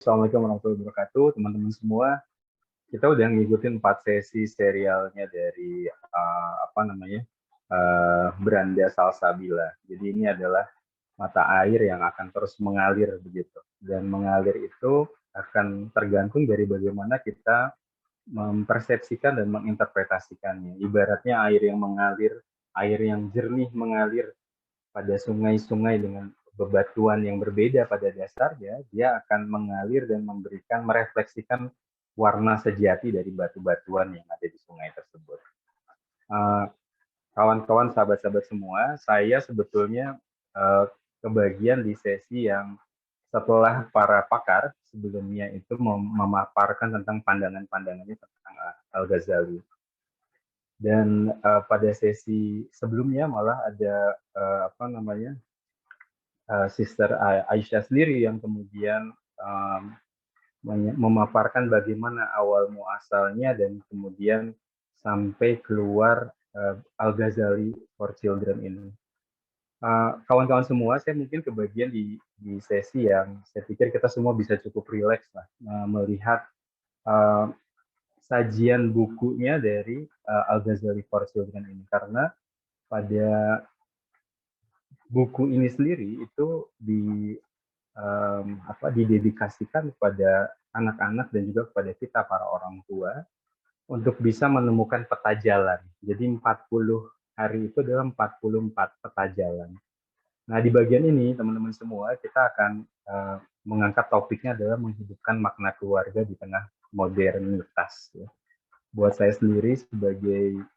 Assalamualaikum warahmatullahi wabarakatuh, teman-teman semua. Kita udah ngikutin 4 sesi serialnya dari Beranda Salsabila. Jadi ini adalah mata air yang akan terus mengalir begitu. Dan mengalir itu akan tergantung dari bagaimana kita mempersepsikan dan menginterpretasikannya. Ibaratnya air yang mengalir, air yang jernih mengalir pada sungai-sungai dengan bebatuan yang berbeda pada dasarnya, dia akan mengalir dan merefleksikan warna sejati dari batu-batuan yang ada di sungai tersebut. Kawan-kawan, sahabat-sahabat semua, saya sebetulnya kebagian di sesi yang setelah para pakar sebelumnya itu memaparkan tentang pandangan-pandangannya tentang Al-Ghazali. Dan pada sesi sebelumnya malah ada Sister Aisyah sendiri yang kemudian memaparkan bagaimana awal muasalnya dan kemudian sampai keluar Al-Ghazali for Children ini. Kawan-kawan semua, saya mungkin kebagian di sesi yang saya pikir kita semua bisa cukup rileks lah melihat sajian bukunya dari Al-Ghazali for Children ini, karena pada buku ini sendiri itu didedikasikan kepada anak-anak dan juga kepada kita para orang tua untuk bisa menemukan peta jalan. Jadi 40 hari itu adalah 44 peta jalan. Nah, di bagian ini teman-teman semua kita akan mengangkat topiknya adalah menghidupkan makna keluarga di tengah modernitas. Ya. Buat saya sendiri sebagai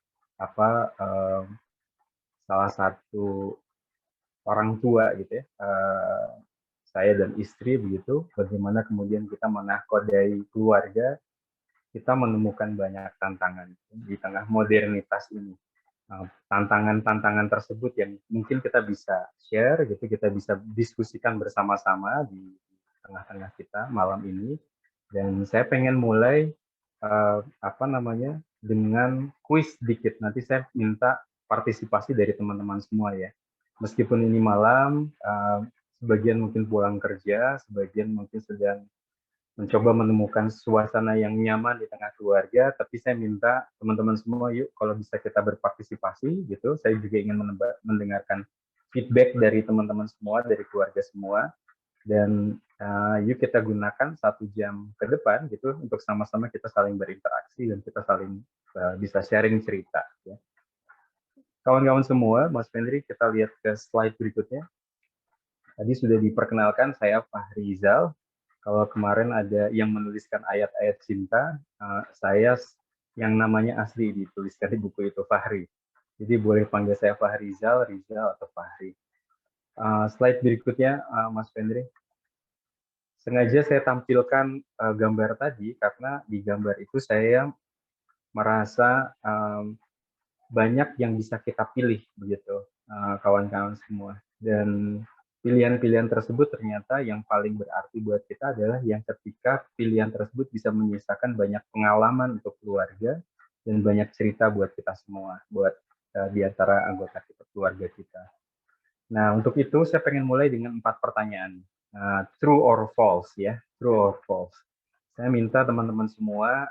salah satu orang tua gitu ya, saya dan istri begitu, bagaimana kemudian kita menakodai keluarga, kita menemukan banyak tantangan di tengah modernitas ini. Tantangan-tantangan tersebut yang mungkin kita bisa share gitu, kita bisa diskusikan bersama-sama di tengah-tengah kita malam ini. Dan saya pengen mulai dengan kuis dikit. Nanti saya minta partisipasi dari teman-teman semua ya. Meskipun ini malam, sebagian mungkin pulang kerja, sebagian mungkin sedang mencoba menemukan suasana yang nyaman di tengah keluarga, tapi saya minta teman-teman semua, yuk kalau bisa kita berpartisipasi gitu. Saya juga ingin mendengarkan feedback dari teman-teman semua, dari keluarga semua, dan yuk kita gunakan 1 jam ke depan gitu untuk sama-sama kita saling berinteraksi dan kita saling bisa sharing cerita. Ya. Kawan-kawan semua, Mas Fendri, kita lihat ke slide berikutnya. Tadi sudah diperkenalkan, saya Fahri Izal. Kalau kemarin ada yang menuliskan ayat-ayat cinta, saya yang namanya asli dituliskan di buku itu Fahri. Jadi boleh panggil saya Fahri Izal, Rizal, atau Fahri. Slide berikutnya, Mas Fendri. Sengaja saya tampilkan gambar tadi, karena di gambar itu saya merasa banyak yang bisa kita pilih, begitu, kawan-kawan semua. Dan pilihan-pilihan tersebut ternyata yang paling berarti buat kita adalah yang ketika pilihan tersebut bisa menyisakan banyak pengalaman untuk keluarga dan banyak cerita buat kita semua, buat di antara anggota kita, keluarga kita. Nah, untuk itu saya pengen mulai dengan 4 pertanyaan. True or false ya, true or false. Saya minta teman-teman semua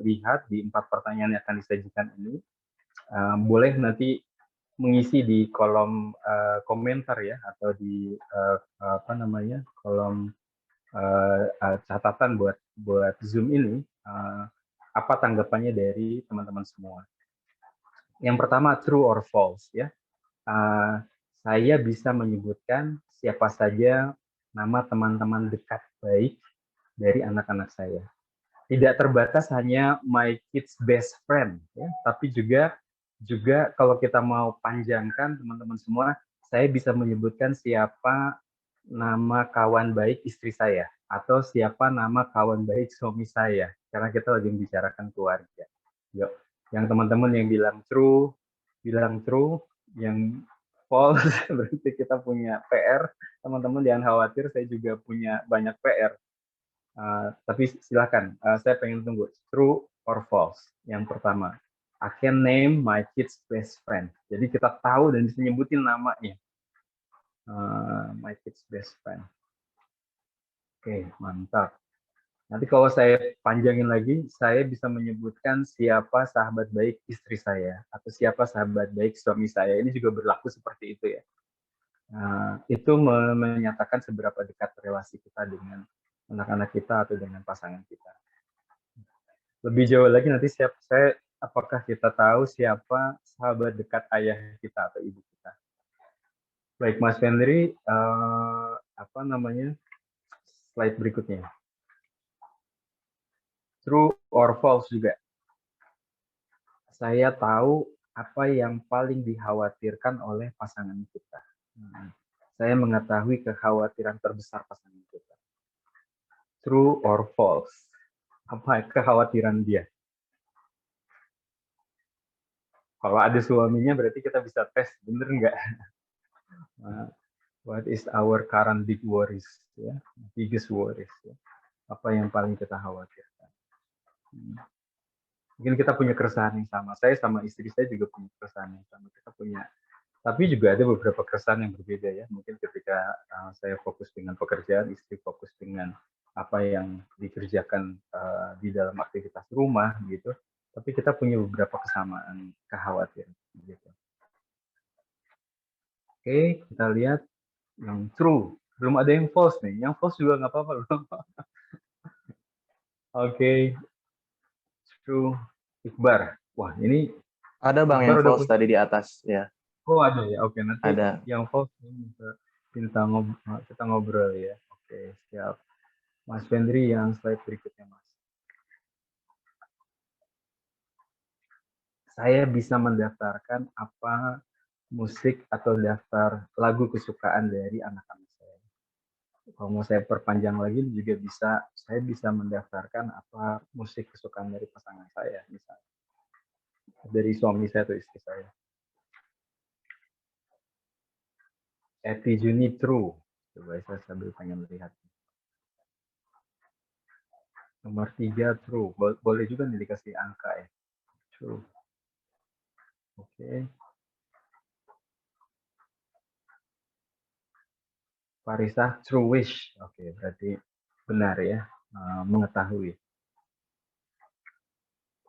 lihat di 4 pertanyaan yang akan disajikan ini. Boleh nanti mengisi di kolom komentar ya, atau di kolom catatan buat Zoom ini, apa tanggapannya dari teman-teman semua. Yang pertama, true or false ya. Saya bisa menyebutkan siapa saja nama teman-teman dekat baik dari anak-anak saya. Tidak terbatas hanya my kids best friend ya, tapi juga kalau kita mau panjangkan teman-teman semua, saya bisa menyebutkan siapa nama kawan baik istri saya atau siapa nama kawan baik suami saya, karena kita lagi membicarakan keluarga. Yuk, yang teman-teman yang bilang true, yang false berarti kita punya PR. Teman-teman jangan khawatir, saya juga punya banyak PR. Tapi silakan, saya pengen tunggu true or false. Yang pertama, I can name my kids best friend. Jadi kita tahu dan bisa nyebutin namanya. My kids best friend. Oke, mantap. Nanti kalau saya panjangin lagi, saya bisa menyebutkan siapa sahabat baik istri saya atau siapa sahabat baik suami saya. Ini juga berlaku seperti itu ya. Itu menyatakan seberapa dekat relasi kita dengan anak-anak kita atau dengan pasangan kita. Lebih jauh lagi nanti apakah kita tahu siapa sahabat dekat ayah kita atau ibu kita. Baik Mas Fendri, apa namanya, slide berikutnya. True or false juga. Saya tahu apa yang paling dikhawatirkan oleh pasangan kita. Saya mengetahui kekhawatiran terbesar pasangan kita. True or false? Apa kekhawatiran dia? Kalau ada suaminya berarti kita bisa tes, bener nggak? What is our current big worries? Ya, biggest worries. Ya. Apa yang paling kita khawatirkan? Mungkin kita punya keresahan yang sama. Saya sama istri saya juga punya keresahan yang sama. Kita punya, tapi juga ada beberapa keresahan yang berbeda ya. Mungkin ketika saya fokus dengan pekerjaan, istri fokus dengan apa yang dikerjakan di dalam aktivitas rumah gitu. Tapi kita punya beberapa kesamaan kekhawatiran gitu. Oke, kita lihat yang true. Belum ada yang false nih. Yang false juga nggak apa-apa loh. Oke, true. Iqbar. Wah, ini Ada Bang Iqbar yang udah false punya. tadi di atas ya. Oh, ada ya. Oke, nanti Ada. yang false kita ngobrol ya. Oke, siap. Mas Fendri yang slide berikutnya, Mas. Saya bisa mendaftarkan apa musik atau daftar lagu kesukaan dari anak-anak saya. Kalau mau saya perpanjang lagi juga bisa, saya bisa mendaftarkan apa musik kesukaan dari pasangan saya, misalnya. Dari suami saya atau istri saya. Eti Juni True. Coba saya sambil pengen melihat. Nomor 3 True. Boleh juga nih dikasih angka ya. True. Oke. Farisa True Wish. Oke, berarti benar ya. Mengetahui.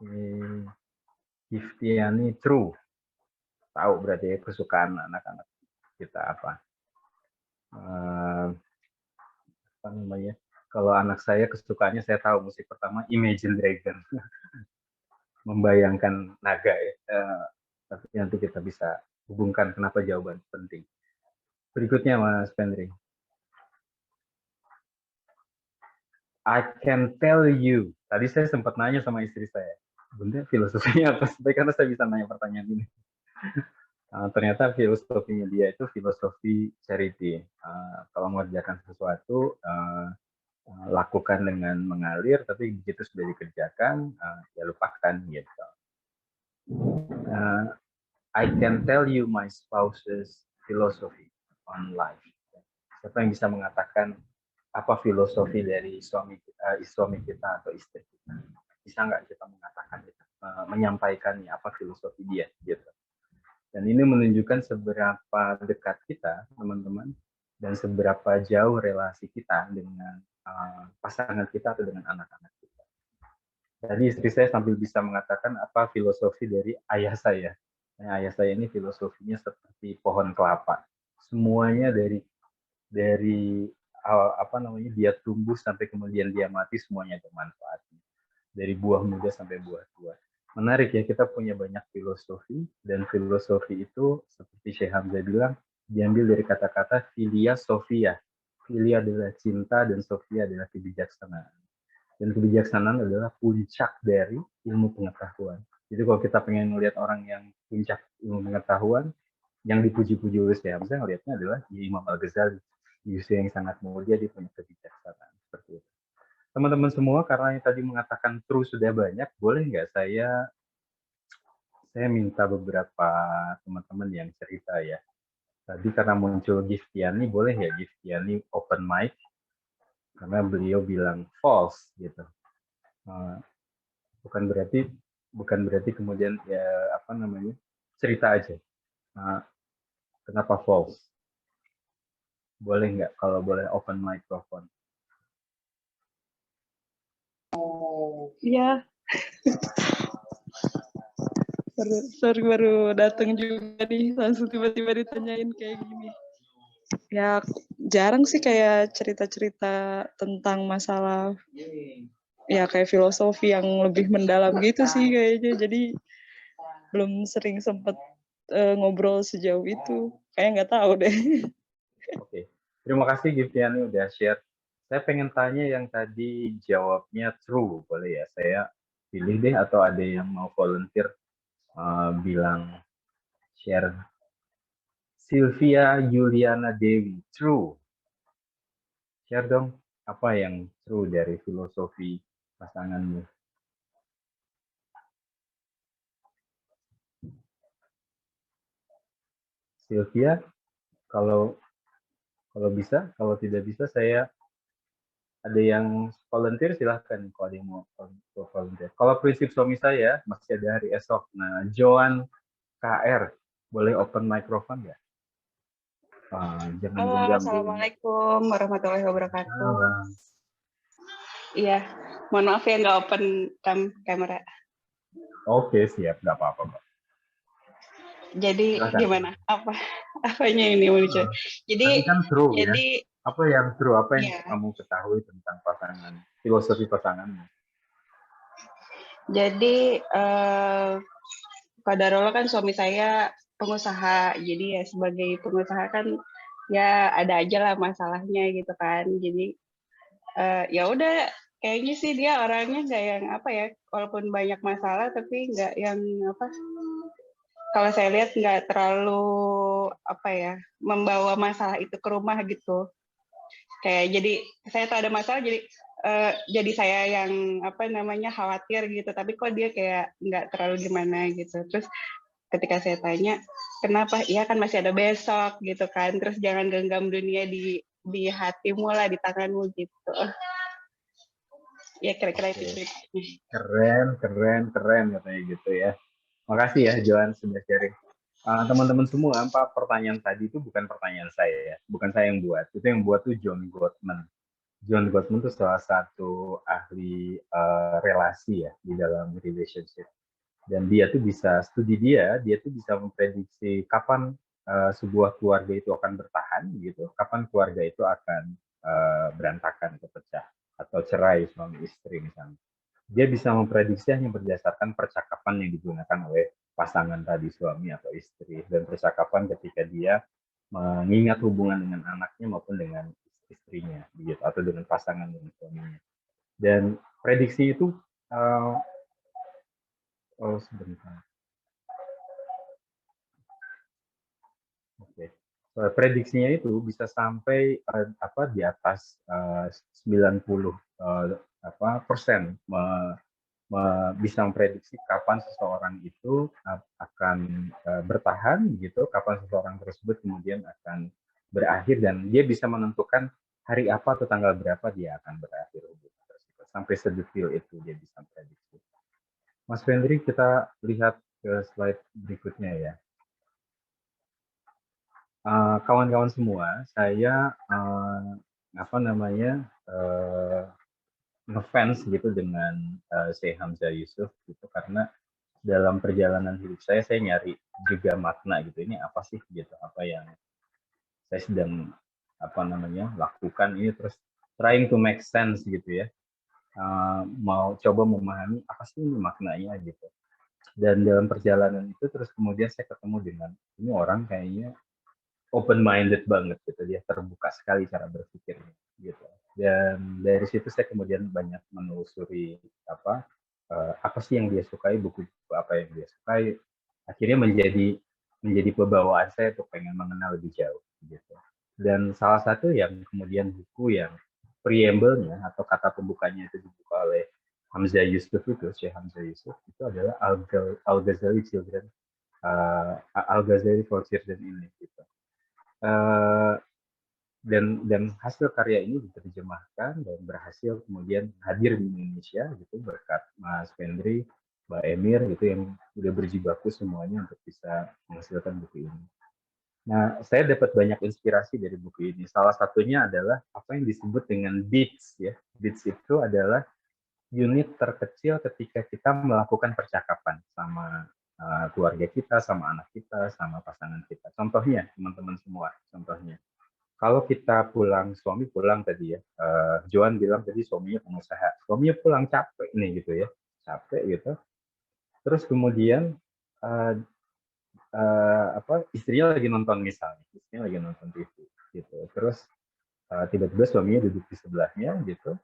Oke. Giftiani True. Tahu berarti kesukaan anak-anak kita apa. Apa namanya? Kalau anak saya kesukaannya saya tahu musik pertama Imagine Dragon. Membayangkan naga ya. Tapi nanti kita bisa hubungkan kenapa jawaban penting. Berikutnya Mas Pendri. I can tell you. Tadi saya sempat nanya sama istri saya. Bunda filosofinya apa sih? Karena saya bisa nanya pertanyaan ini. Ternyata filosofinya dia itu filosofi charity. Kalau mengerjakan sesuatu, lakukan dengan mengalir, tapi begitu sudah dikerjakan, ya lupakan gitu. I can tell you my spouse's philosophy on life. Siapa yang bisa mengatakan apa filosofi dari suami kita atau istri kita? Bisa nggak kita mengatakan menyampaikannya apa filosofi dia gitu. Dan ini menunjukkan seberapa dekat kita teman-teman dan seberapa jauh relasi kita dengan pasangan kita atau dengan anak-anak kita. Jadi istri saya sambil bisa mengatakan apa filosofi dari ayah saya. Nah, ayah saya ini filosofinya seperti pohon kelapa. Semuanya dari apa namanya dia tumbuh sampai kemudian dia mati semuanya bermanfaat. Dari buah muda sampai buah tua. Menarik ya, kita punya banyak filosofi, dan filosofi itu seperti Syekh Hamzah bilang, diambil dari kata-kata filia sofia. Filia adalah cinta dan sofia adalah kebijaksanaan. Dan kebijaksanaan adalah puncak dari ilmu pengetahuan. Jadi kalau kita pengen melihat orang yang puncak ilmu pengetahuan, yang dipuji-puji oleh Syekh Hamzah ngelihatnya adalah Imam Al-Ghazali. Di usia yang sangat mulia dia punya kebijaksanaan seperti itu. Teman-teman semua, karena yang tadi mengatakan true sudah banyak, boleh nggak saya minta beberapa teman-teman yang cerita ya. Tadi karena muncul Giftiani, boleh ya Giftiani open mic, karena beliau bilang false gitu. Bukan berarti kemudian ya apa namanya cerita aja. Kenapa false? Boleh nggak kalau boleh open microphone? Iya. baru datang juga nih, langsung tiba-tiba ditanyain kayak gini. Ya jarang sih kayak cerita-cerita tentang masalah ya kayak filosofi yang lebih mendalam gitu sih kayaknya. Jadi belum sering sempet ngobrol sejauh itu. Kayak nggak tahu deh. Oke, terima kasih Giftiani udah share. Saya pengen tanya yang tadi jawabnya true, boleh ya? Saya pilih deh atau ada yang mau volunteer bilang share. Sylvia Yuliana Dewi, true. Share dong, apa yang true dari filosofi pasanganmu? Sylvia, kalau bisa, kalau tidak bisa saya ada yang volunteer silahkan kalau ada yang mau volunteer. Kalau prinsip suami saya masih ada hari esok. Nah, Joan KR, boleh open microphone ya? Jangan Halo, genggam dulu. Assalamualaikum warahmatullahi wabarakatuh. Salam. Iya, mohon maaf ya nggak open kamera. Oke, siap, nggak apa-apa, Mbak. Jadi Silakan. gimana? Apanya ini muncul? Tadi kan true ya. Jadi Apa yang true? Apa yang ya. kamu ketahui tentang pasangan, filosofi pasanganmu? Jadi Qadarullah kan suami saya pengusaha. Jadi ya sebagai pengusaha kan ya ada aja lah masalahnya gitu kan. Jadi ya udah kayaknya sih dia orangnya nggak yang apa ya, walaupun banyak masalah tapi nggak yang apa, kalau saya lihat nggak terlalu apa ya, membawa masalah itu ke rumah gitu. Kayak jadi saya tuh ada masalah jadi saya yang apa namanya khawatir gitu, tapi kok dia kayak nggak terlalu gimana gitu. Terus ketika saya tanya kenapa, iya kan masih ada besok gitu kan, terus jangan genggam dunia di hatimu lah, di tanganmu gitu. Ya kira-kira itu ceritanya. Keren katanya gitu ya. Makasih ya Joan sudah sharing. Teman-teman semua, pertanyaan tadi itu bukan pertanyaan saya ya, bukan saya yang buat. Itu yang buat tuh John Gottman. John Gottman itu salah satu ahli relasi ya di dalam relationship. Dan dia tuh bisa studi dia tuh bisa memprediksi kapan sebuah keluarga itu akan bertahan gitu, kapan keluarga itu akan berantakan atau pecah atau cerai suami istri misalnya. Dia bisa memprediksi hanya berdasarkan percakapan yang digunakan oleh pasangan tadi, suami atau istri, dan percakapan ketika dia mengingat hubungan dengan anaknya maupun dengan istrinya gitu, atau dengan pasangan dengan suaminya. Dan prediksi itu sebentar. Oke. Prediksinya itu bisa sampai di atas 90 persen bisa memprediksi kapan seseorang itu akan bertahan gitu, kapan seseorang tersebut kemudian akan berakhir, dan dia bisa menentukan hari apa atau tanggal berapa dia akan berakhir hubungan tersebut. Sampai sedetil itu dia bisa memprediksi. Mas Fendri, kita lihat ke slide berikutnya ya. Kawan-kawan semua, saya ngefans gitu dengan Syekh Hamzah Yusuf gitu, karena dalam perjalanan hidup saya nyari juga makna gitu. Ini apa sih gitu, apa yang saya sedang lakukan ini, terus trying to make sense gitu ya. Mau coba memahami apa sih ini maknanya gitu. Dan dalam perjalanan itu terus kemudian saya ketemu dengan ini orang kayaknya open minded banget gitu, dia terbuka sekali cara berpikirnya gitu. Dan dari situ saya kemudian banyak menelusuri apa sih yang dia sukai, buku apa yang dia sukai, akhirnya menjadi pembawaan saya untuk pengen mengenal lebih jauh gitu. Dan salah satu yang kemudian buku yang preamble-nya atau kata pembukanya itu dibuka oleh Hamzah Yusuf itu, Syekh Hamzah Yusuf, itu adalah Al-Ghazali Children, Al-Ghazali for Children ini gitu. Dan hasil karya ini diterjemahkan dan berhasil kemudian hadir di Indonesia gitu berkat Mas Fendri, Mbak Emir gitu yang udah berjibaku semuanya untuk bisa menghasilkan buku ini. Nah, saya dapat banyak inspirasi dari buku ini. Salah satunya adalah apa yang disebut dengan beats ya. Beats itu adalah unit terkecil ketika kita melakukan percakapan sama keluarga kita, sama anak kita, sama pasangan kita. Contohnya, teman-teman semua, contohnya. Kalau kita pulang, suami pulang tadi ya, Joan bilang tadi suaminya pengusaha, suaminya pulang capek nih gitu ya, capek gitu. Terus kemudian istrinya lagi nonton misalnya, istrinya lagi nonton TV gitu. Terus tiba-tiba suaminya duduk di sebelahnya gitu,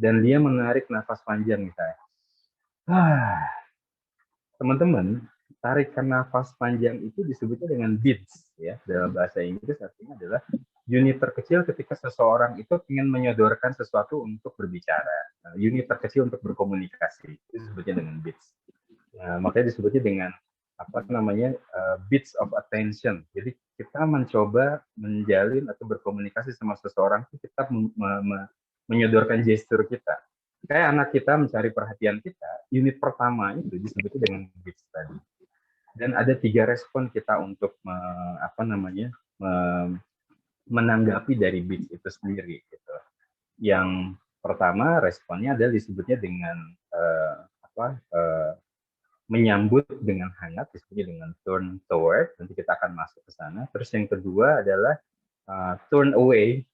dan dia menarik nafas panjang misalnya. Teman-teman, tarikan nafas panjang itu disebutnya dengan beats ya, dalam bahasa Inggris artinya adalah unit terkecil ketika seseorang itu ingin menyodorkan sesuatu untuk berbicara. Unit terkecil untuk berkomunikasi itu disebutnya dengan beats. Makanya disebutnya dengan beats of attention. Jadi kita mencoba menjalin atau berkomunikasi sama seseorang itu kita menyodorkan gestur kita. Kayak anak kita mencari perhatian kita, unit pertama itu disebutnya dengan beats tadi. Dan ada 3 respon kita untuk menanggapi dari beats itu sendiri. Gitu. Yang pertama responnya adalah disebutnya dengan menyambut dengan hangat, disebutnya dengan turn toward, nanti kita akan masuk ke sana. Terus yang kedua adalah turn away,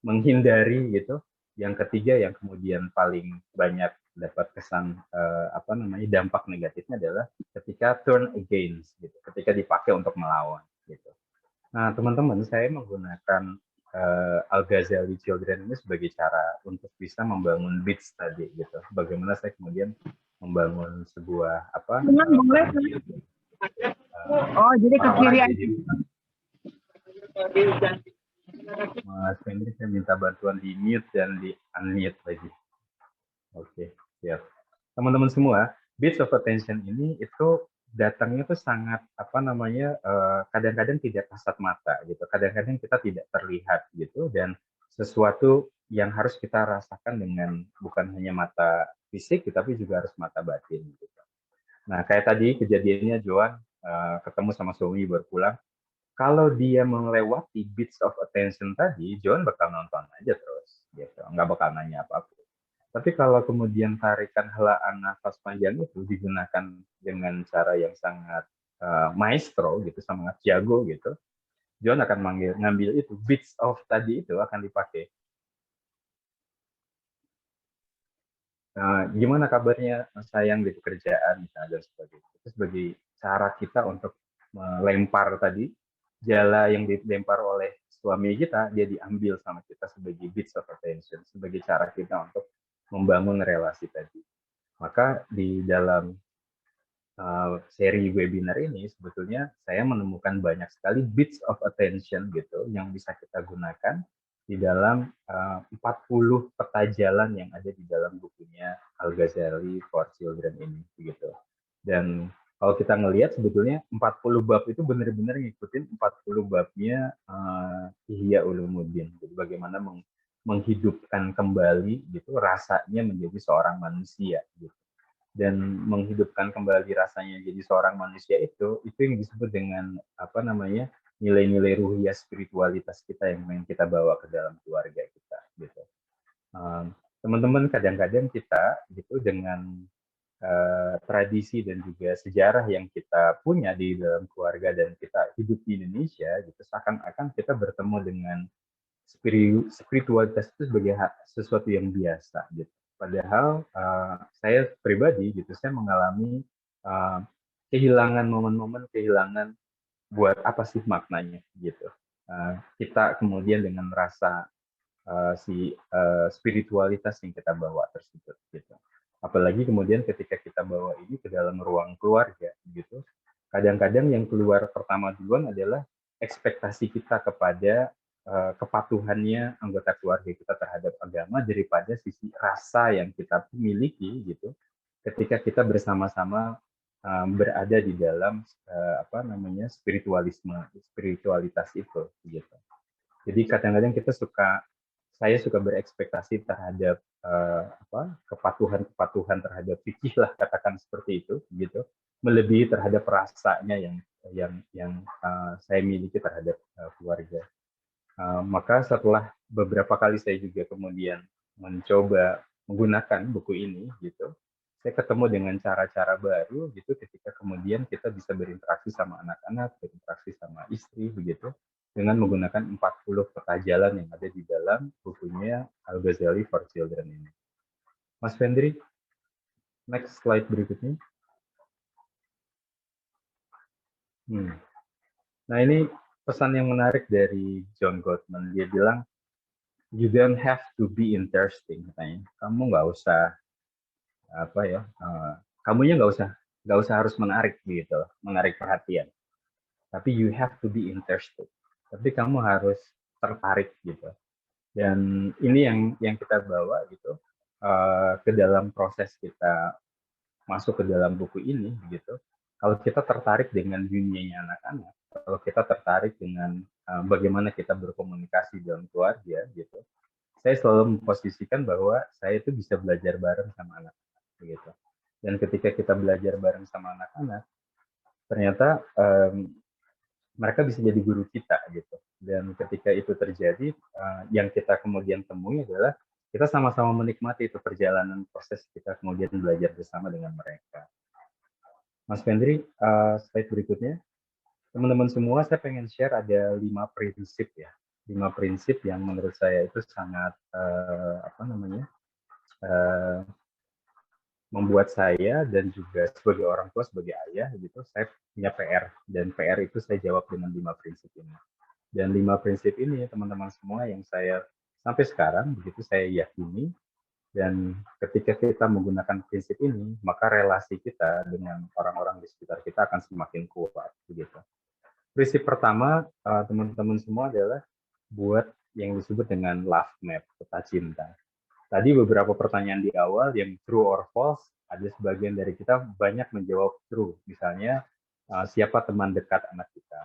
menghindari gitu. Yang ketiga yang kemudian paling banyak dapat kesan dampak negatifnya adalah ketika turn against, gitu, ketika dipakai untuk melawan. Gitu. Nah teman-teman, saya menggunakan Al-Ghazali Children ini sebagai cara untuk bisa membangun beats tadi, gitu. Bagaimana saya kemudian membangun sebuah jadi ke kiri aja. Mas Henry, saya minta bantuan di mute dan di unmute lagi. Oke, siap. Teman-teman semua, beats of attention ini itu datangnya tuh sangat kadang-kadang tidak kasat mata gitu, kadang-kadang kita tidak terlihat gitu, dan sesuatu yang harus kita rasakan dengan bukan hanya mata fisik tapi juga harus mata batin gitu. Nah kayak tadi kejadiannya Joan ketemu sama suami baru pulang, kalau dia melewati beats of attention tadi, Joan bakal nonton aja terus gitu, nggak bakal nanya apapun. Tapi kalau kemudian tarikan helaan nafas panjang itu digunakan dengan cara yang sangat maestro gitu, sangat jago gitu, John akan ngambil itu, beats of tadi itu akan dipakai. Gimana kabarnya sayang di pekerjaan misalnya dan sebagainya. Itu sebagai cara kita untuk melempar tadi, jala yang dilempar oleh suami kita, dia diambil sama kita sebagai beats of attention, sebagai cara kita untuk membangun relasi tadi. Maka di dalam seri webinar ini sebetulnya saya menemukan banyak sekali beats of attention gitu yang bisa kita gunakan di dalam 40 peta jalan yang ada di dalam bukunya Al-Ghazali for Children ini gitu. Dan kalau kita ngelihat sebetulnya 40 bab itu benar-benar ngikutin 40 babnya Ihya Ulumuddin. Jadi bagaimana menghidupkan kembali gitu rasanya menjadi seorang manusia gitu. Dan menghidupkan kembali rasanya jadi seorang manusia itu yang disebut dengan nilai-nilai ruhiyah spiritualitas kita yang kita bawa ke dalam keluarga kita gitu. Teman-teman, kadang-kadang kita gitu dengan tradisi dan juga sejarah yang kita punya di dalam keluarga dan kita hidup di Indonesia gitu, seakan-akan kita bertemu dengan spiritualitas itu sebagai sesuatu yang biasa gitu. Padahal saya pribadi gitu, saya mengalami kehilangan momen-momen, kehilangan buat apa sih maknanya gitu. Kita kemudian dengan rasa spiritualitas yang kita bawa tersebut gitu. Apalagi kemudian ketika kita bawa ini ke dalam ruang keluarga gitu, kadang-kadang yang keluar pertama duluan adalah ekspektasi kita kepada kepatuhannya anggota keluarga kita terhadap agama daripada sisi rasa yang kita miliki gitu ketika kita bersama-sama berada di dalam spiritualitas itu gitu. Jadi kadang-kadang saya suka berekspektasi terhadap kepatuhan terhadap fikih lah, katakan seperti itu gitu, melebihi terhadap rasanya yang saya miliki terhadap keluarga. Maka setelah beberapa kali saya juga kemudian mencoba menggunakan buku ini gitu, saya ketemu dengan cara-cara baru gitu ketika kemudian kita bisa berinteraksi sama anak-anak, berinteraksi sama istri begitu, dengan menggunakan 40 peta jalan yang ada di dalam bukunya Al-Ghazali for Children ini. Mas Fendri, next slide berikutnya. Nah ini pesan yang menarik dari John Gottman. Dia bilang, you don't have to be interesting, katanya. Kamu nggak usah kamunya nggak usah harus menarik gitu, menarik perhatian. Tapi you have to be interested. Tapi kamu harus tertarik gitu. Dan ini yang kita bawa gitu ke dalam proses kita masuk ke dalam buku ini gitu. Kalau kita tertarik dengan dunianya anak-anak, kalau kita tertarik dengan bagaimana kita berkomunikasi dalam keluarga gitu, saya selalu memposisikan bahwa saya itu bisa belajar bareng sama anak-anak gitu. Dan ketika kita belajar bareng sama anak-anak, ternyata mereka bisa jadi guru kita gitu. Dan ketika itu terjadi, yang kita kemudian temui adalah kita sama-sama menikmati itu perjalanan proses kita kemudian belajar bersama dengan mereka. Mas Fendri, slide berikutnya. Teman-teman semua, saya pengen share ada 5 prinsip ya. 5 prinsip yang menurut saya itu sangat membuat saya dan juga sebagai orang tua, sebagai ayah gitu, saya punya PR. Dan PR itu saya jawab dengan 5 prinsip ini. Dan 5 prinsip ini teman-teman semua yang saya sampai sekarang begitu saya yakini. Dan ketika kita menggunakan prinsip ini, maka relasi kita dengan orang-orang di sekitar kita akan semakin kuat. Begitu. Prinsip pertama, teman-teman semua adalah buat yang disebut dengan love map, peta cinta. Tadi beberapa pertanyaan di awal yang true or false, ada sebagian dari kita banyak menjawab true. Misalnya, siapa teman dekat anak kita,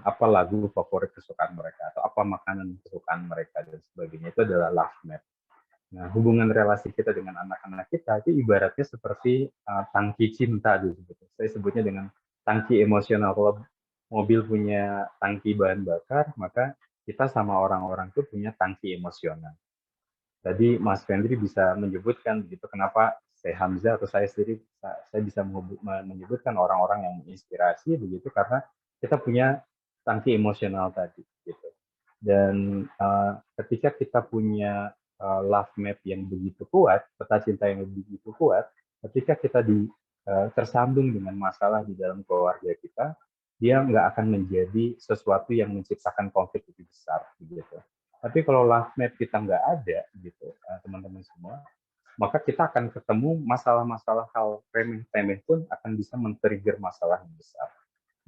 apa lagu favorit kesukaan mereka, atau apa makanan kesukaan mereka, dan sebagainya. Itu adalah love map. Nah, hubungan relasi kita dengan anak-anak kita itu ibaratnya seperti tangki cinta disebut. Saya sebutnya dengan tangki emosional. Kalau mobil punya tangki bahan bakar, maka kita sama orang-orang itu punya tangki emosional. Tadi Mas Fendri bisa menyebutkan begitu kenapa saya Hamzah atau saya sendiri saya bisa menyebutkan orang-orang yang menginspirasi begitu karena kita punya tangki emosional tadi gitu. Dan ketika kita punya love map yang begitu kuat, peta cinta yang begitu kuat, ketika kita tersambung dengan masalah di dalam keluarga kita, dia nggak akan menjadi sesuatu yang menciptakan konflik lebih besar, gitu. Tapi kalau love map kita nggak ada, gitu, teman-teman semua, maka kita akan ketemu masalah-masalah hal remeh-temeh pun akan bisa men-trigger masalah yang besar,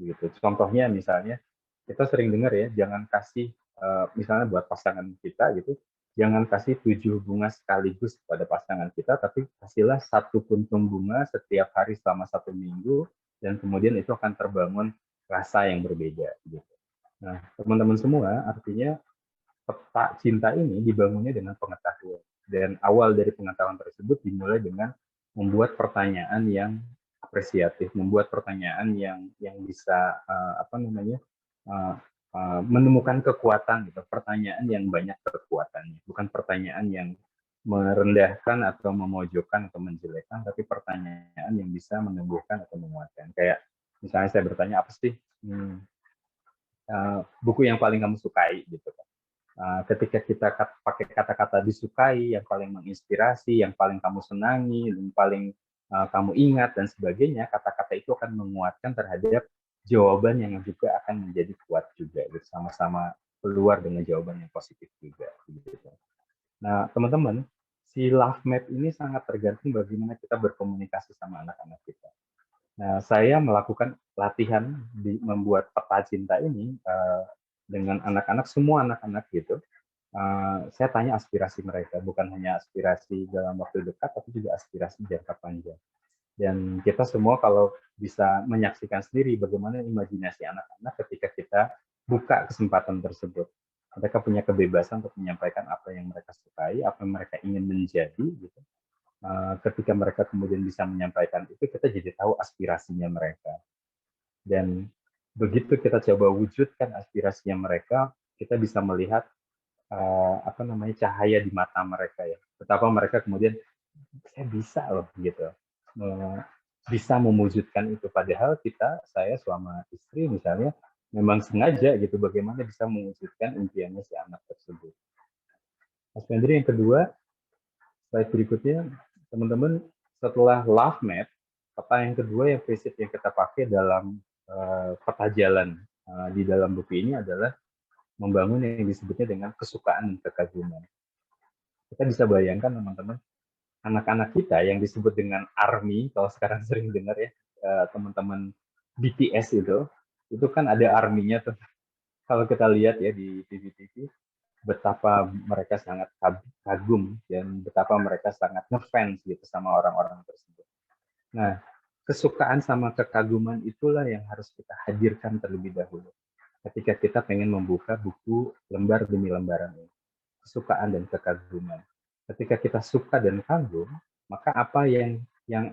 gitu. Contohnya misalnya kita sering dengar ya, jangan kasih misalnya buat pasangan kita gitu, jangan kasih 7 bunga sekaligus pada pasangan kita, tapi kasihlah 1 puntung bunga setiap hari selama 1 minggu, dan kemudian itu akan terbangun rasa yang berbeda. Gitu. Nah, teman-teman semua, artinya peta cinta ini dibangunnya dengan pengetahuan. Dan awal dari pengetahuan tersebut dimulai dengan membuat pertanyaan yang apresiatif, membuat pertanyaan yang bisa menemukan kekuatan gitu, pertanyaan yang banyak kekuatannya, bukan pertanyaan yang merendahkan atau memojokkan atau menjelekkan, tapi pertanyaan yang bisa menumbuhkan atau menguatkan. Kayak misalnya saya bertanya apa sih buku yang paling kamu sukai gitu kan. Ketika kita pakai kata-kata disukai, yang paling menginspirasi, yang paling kamu senangi, yang paling kamu ingat dan sebagainya, kata-kata itu akan menguatkan terhadap jawaban yang juga akan menjadi kuat juga, bersama-sama keluar dengan jawaban yang positif juga. Gitu. Nah, teman-teman, si love map ini sangat tergantung bagaimana kita berkomunikasi sama anak-anak kita. Nah, saya melakukan latihan membuat peta cinta ini dengan anak-anak, semua anak-anak gitu. Saya tanya aspirasi mereka, bukan hanya aspirasi dalam waktu dekat, tapi juga aspirasi jangka panjang. Dan kita semua kalau bisa menyaksikan sendiri bagaimana imajinasi anak-anak ketika kita buka kesempatan tersebut. Mereka punya kebebasan untuk menyampaikan apa yang mereka sukai, apa yang mereka ingin menjadi. Gitu. Ketika mereka kemudian bisa menyampaikan itu, kita jadi tahu aspirasinya mereka. Dan begitu kita coba wujudkan aspirasinya mereka, kita bisa melihat cahaya di mata mereka ya. betapa mereka kemudian saya bisa loh gitu, bisa mewujudkan itu. Padahal saya selama istri misalnya memang sengaja gitu bagaimana bisa mewujudkan impiannya si anak tersebut. Mas Fendri, yang kedua, slide berikutnya, teman-teman, setelah love map, peta yang kedua yang prinsip yang kita pakai dalam peta jalan di dalam buku ini adalah membangun yang disebutnya dengan kesukaan dan kekaguman. Kita bisa bayangkan teman-teman, anak-anak kita yang disebut dengan ARMY, kalau sekarang sering dengar ya, teman-teman BTS itu kan ada ARMY-nya tuh. Kalau kita lihat ya di TV-TV, betapa mereka sangat kagum dan betapa mereka sangat ngefans gitu sama orang-orang tersebut. Nah, kesukaan sama kekaguman itulah yang harus kita hadirkan terlebih dahulu ketika kita pengen membuka buku lembar demi lembaran ini. Kesukaan dan kekaguman. Ketika kita suka dan kagum, maka apa yang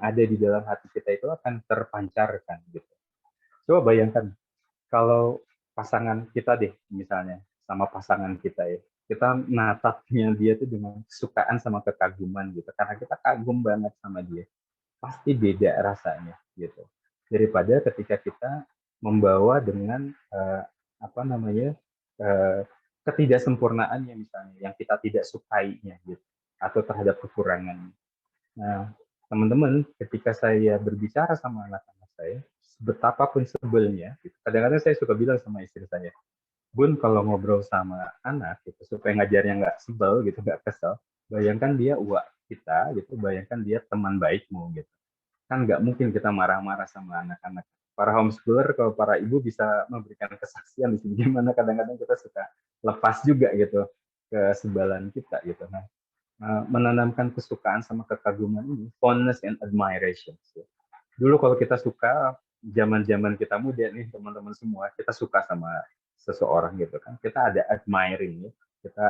ada di dalam hati kita itu akan terpancarkan gitu. Coba bayangkan kalau pasangan kita deh misalnya sama pasangan kita ya, kita natapnya dia tuh dengan kesukaan sama kekaguman gitu, karena kita kagum banget sama dia, pasti beda rasanya gitu daripada ketika kita membawa dengan ketidaksempurnaannya misalnya yang kita tidak sukainya gitu, atau terhadap kekurangannya. Nah, teman-teman, ketika saya berbicara sama anak-anak saya, betapapun sebelnya, gitu, kadang-kadang saya suka bilang sama istri saya, Bun, kalau ngobrol sama anak, gitu, supaya ngajarnya nggak sebel, gitu, nggak kesel, bayangkan dia uak kita, gitu, bayangkan dia teman baikmu, gitu. Kan nggak mungkin kita marah-marah sama anak-anak. Para homeschooler, kalau para ibu bisa memberikan kesaksian di sini, gimana kadang-kadang kita suka lepas juga, gitu, kesebalan kita, gitu. Nah, menanamkan kesukaan sama kekaguman ini, fondness and admiration. Dulu kalau kita suka, zaman-zaman kita muda nih teman-teman semua, kita suka sama seseorang gitu kan, kita ada admiring ya, kita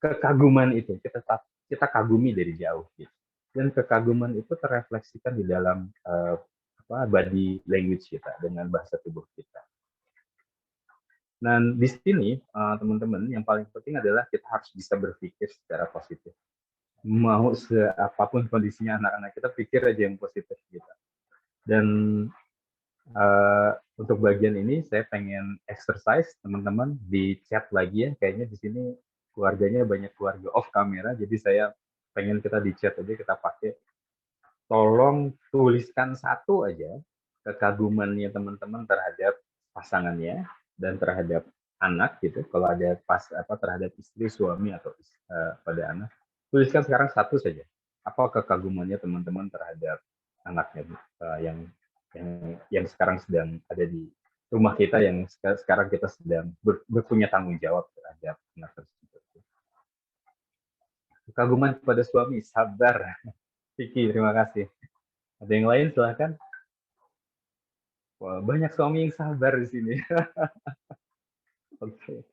kekaguman itu, kita kagumi dari jauh gitu. Dan kekaguman itu terrefleksikan di dalam body language kita, dengan bahasa tubuh kita. Dan di sini, teman-teman, yang paling penting adalah kita harus bisa berpikir secara positif. Mau apapun kondisinya anak-anak kita, pikir aja yang positif gitu. Dan untuk bagian ini saya pengen exercise teman-teman di chat lagi ya. Kayaknya di sini keluarganya banyak keluarga off kamera, jadi saya pengen kita di chat aja, kita pakai. Tolong tuliskan satu aja kekagumannya teman-teman terhadap pasangannya dan terhadap anak gitu. Kalau ada terhadap istri, suami, atau pada anak, tuliskan sekarang satu saja. Apa kekagumannya teman-teman terhadap anaknya yang sekarang sedang ada di rumah kita, yang sekarang kita sedang berpunya tanggung jawab terhadap anak tersebut. Kekaguman kepada suami, sabar. Vicky, terima kasih. Ada yang lain, silahkan. Wah, banyak suami yang sabar di sini. Oke.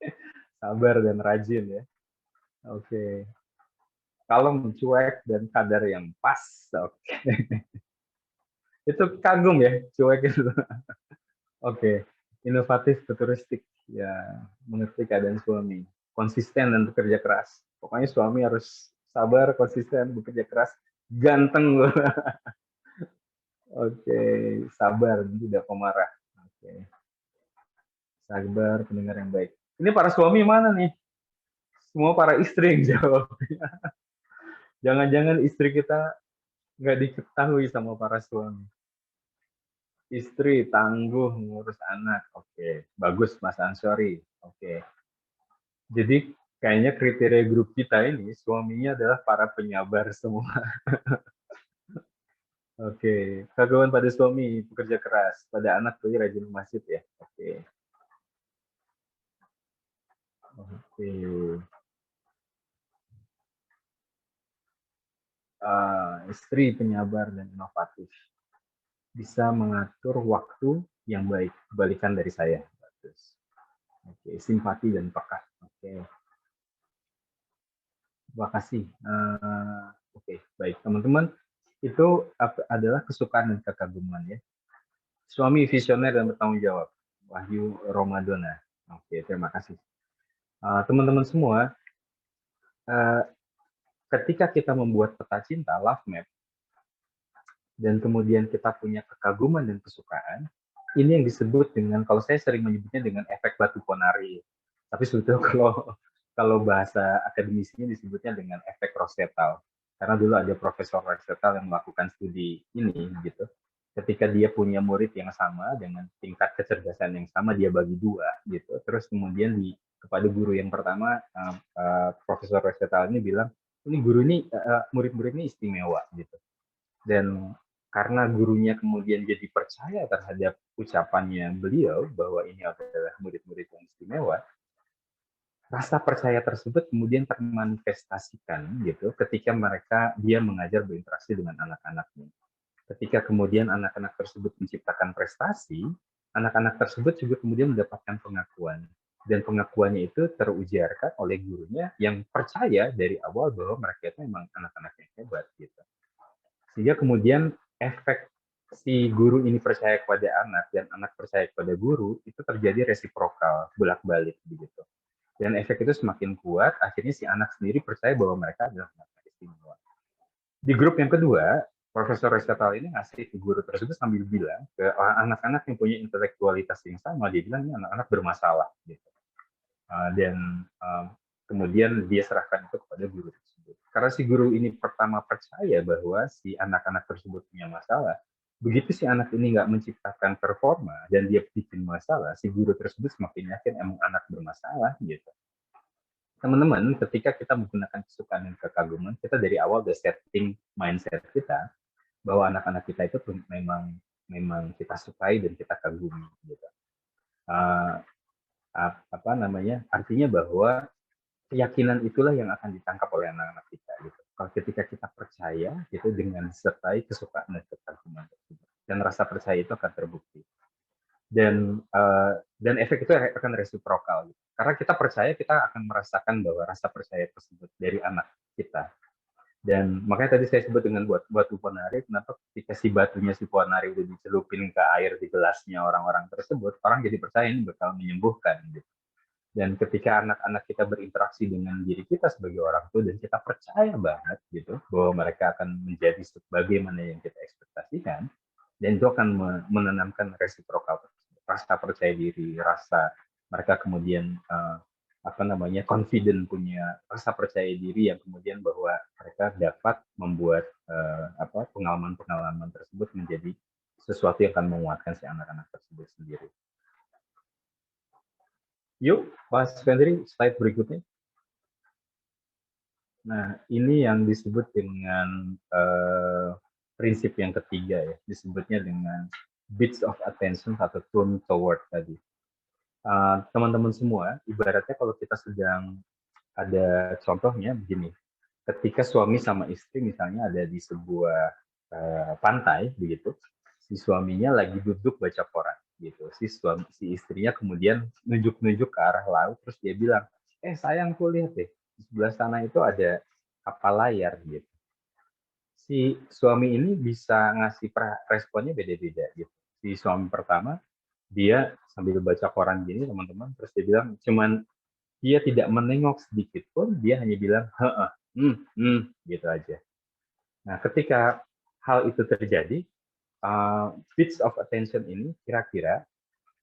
Sabar dan rajin ya. Oke. Kalem, cuek, dan kadar yang pas. Oke. Itu kagum ya, cuek itu. Oke. Inovatif, futuristik. Ya, mengerti keadaan suami. Konsisten dan bekerja keras. Pokoknya suami harus sabar, konsisten, bekerja keras. Ganteng loh. Oke, sabar, tidak pemarah. Oke. Sabar, pendengar yang baik. Ini para suami mana nih? Semua para istri yang jawab. Jangan-jangan istri kita nggak diketahui sama para suami. Istri tangguh ngurus anak. Oke, bagus Mas Ansori. Oke. Jadi kayaknya kriteria grup kita ini suaminya adalah para penyabar semua. Oke, kekaguman pada suami, pekerja keras, pada anak tuh rajin masjid ya. Oke. Oke. Istri penyabar dan inovatif, bisa mengatur waktu yang baik, kebalikan dari saya. Oke, simpati dan peka. Oke. Terima kasih. Oke, baik teman-teman. Itu adalah kesukaan dan kekaguman ya. Suami visioner dan bertanggung jawab. Wahyu Ramadana. Oke, terima kasih. Teman-teman semua, ketika kita membuat peta cinta, love map, dan kemudian kita punya kekaguman dan kesukaan, ini yang disebut dengan, kalau saya sering menyebutnya dengan efek batu ponari. Tapi sebetulnya kalau bahasa akademisinya disebutnya dengan efek Rosettal. Karena dulu ada Profesor Rosettal yang melakukan studi ini, gitu. Ketika dia punya murid yang sama dengan tingkat kecerdasan yang sama, dia bagi dua, gitu. Terus kemudian kepada guru yang pertama, Profesor Rosettal ini bilang, ini guru ini murid-murid ini istimewa, gitu. Dan karena gurunya kemudian jadi percaya terhadap ucapannya beliau bahwa ini adalah murid-murid yang istimewa, rasa percaya tersebut kemudian termanifestasikan gitu ketika dia mengajar berinteraksi dengan anak-anaknya. Ketika kemudian anak-anak tersebut menciptakan prestasi, anak-anak tersebut juga kemudian mendapatkan pengakuan. Dan pengakuannya itu terujarkan oleh gurunya yang percaya dari awal bahwa mereka itu memang anak-anak yang hebat gitu. Sehingga kemudian efek si guru ini percaya kepada anak dan anak percaya kepada guru itu terjadi resiprokal, bolak-balik begitu. Dan efek itu semakin kuat, akhirnya si anak sendiri percaya bahwa mereka adalah anak istimewa. Di grup yang kedua, Profesor Rosettal ini ngasih ke guru tersebut sambil bilang ke anak-anak yang punya intelektualitas yang sama, dia bilang ini anak-anak bermasalah gitu. Dan kemudian dia serahkan itu kepada guru tersebut. Karena si guru ini pertama percaya bahwa si anak-anak tersebut punya masalah, begitu si anak ini nggak menciptakan performa dan dia bikin masalah, si guru tersebut semakin yakin emang anak bermasalah gitu. Teman-teman, ketika kita menggunakan kesukaan dan kekaguman, kita dari awal udah setting mindset kita bahwa anak-anak kita itu memang kita sukai dan kita kagumi gitu. Artinya bahwa keyakinan itulah yang akan ditangkap oleh anak-anak kita gitu. Kalau ketika kita percaya gitu dengan disertai kesukaan dan kekaguman tersebut, dan rasa percaya itu akan terbukti. Dan efek itu akan resiprokal gitu. Karena kita percaya, kita akan merasakan bahwa rasa percaya tersebut dari anak kita. Dan makanya tadi saya sebut dengan batu ponari, kenapa ketika si batunya si ponari udah dicelupin ke air di gelasnya orang-orang tersebut, orang jadi percaya ini bakal menyembuhkan gitu. Dan ketika anak-anak kita berinteraksi dengan diri kita sebagai orang tua dan kita percaya banget gitu bahwa mereka akan menjadi sebagaimana yang kita ekspektasikan, dan itu akan menanamkan resiprokal, rasa percaya diri, rasa mereka kemudian confident, punya rasa percaya diri yang kemudian bahwa mereka dapat membuat pengalaman-pengalaman tersebut menjadi sesuatu yang akan menguatkan si anak-anak tersebut sendiri. Yuk, Mas Fendri, slide berikutnya. Nah, ini yang disebut dengan prinsip yang ketiga ya, disebutnya dengan bits of attention atau turn toward tadi. Teman-teman semua, ibaratnya kalau kita sedang ada contohnya begini, ketika suami sama istri misalnya ada di sebuah pantai begitu, si suaminya lagi duduk baca koran gitu, si istrinya kemudian nunjuk-nunjuk ke arah laut, terus dia bilang, sayangku lihat deh, di sebelah sana itu ada kapal layar gitu. Si suami ini bisa ngasih responnya beda-beda gitu. Si suami pertama, dia sambil baca koran gini teman-teman, terus dia bilang, cuman dia tidak menengok sedikit pun, dia hanya bilang, gitu aja. Nah, ketika hal itu terjadi, bits of attention ini kira-kira,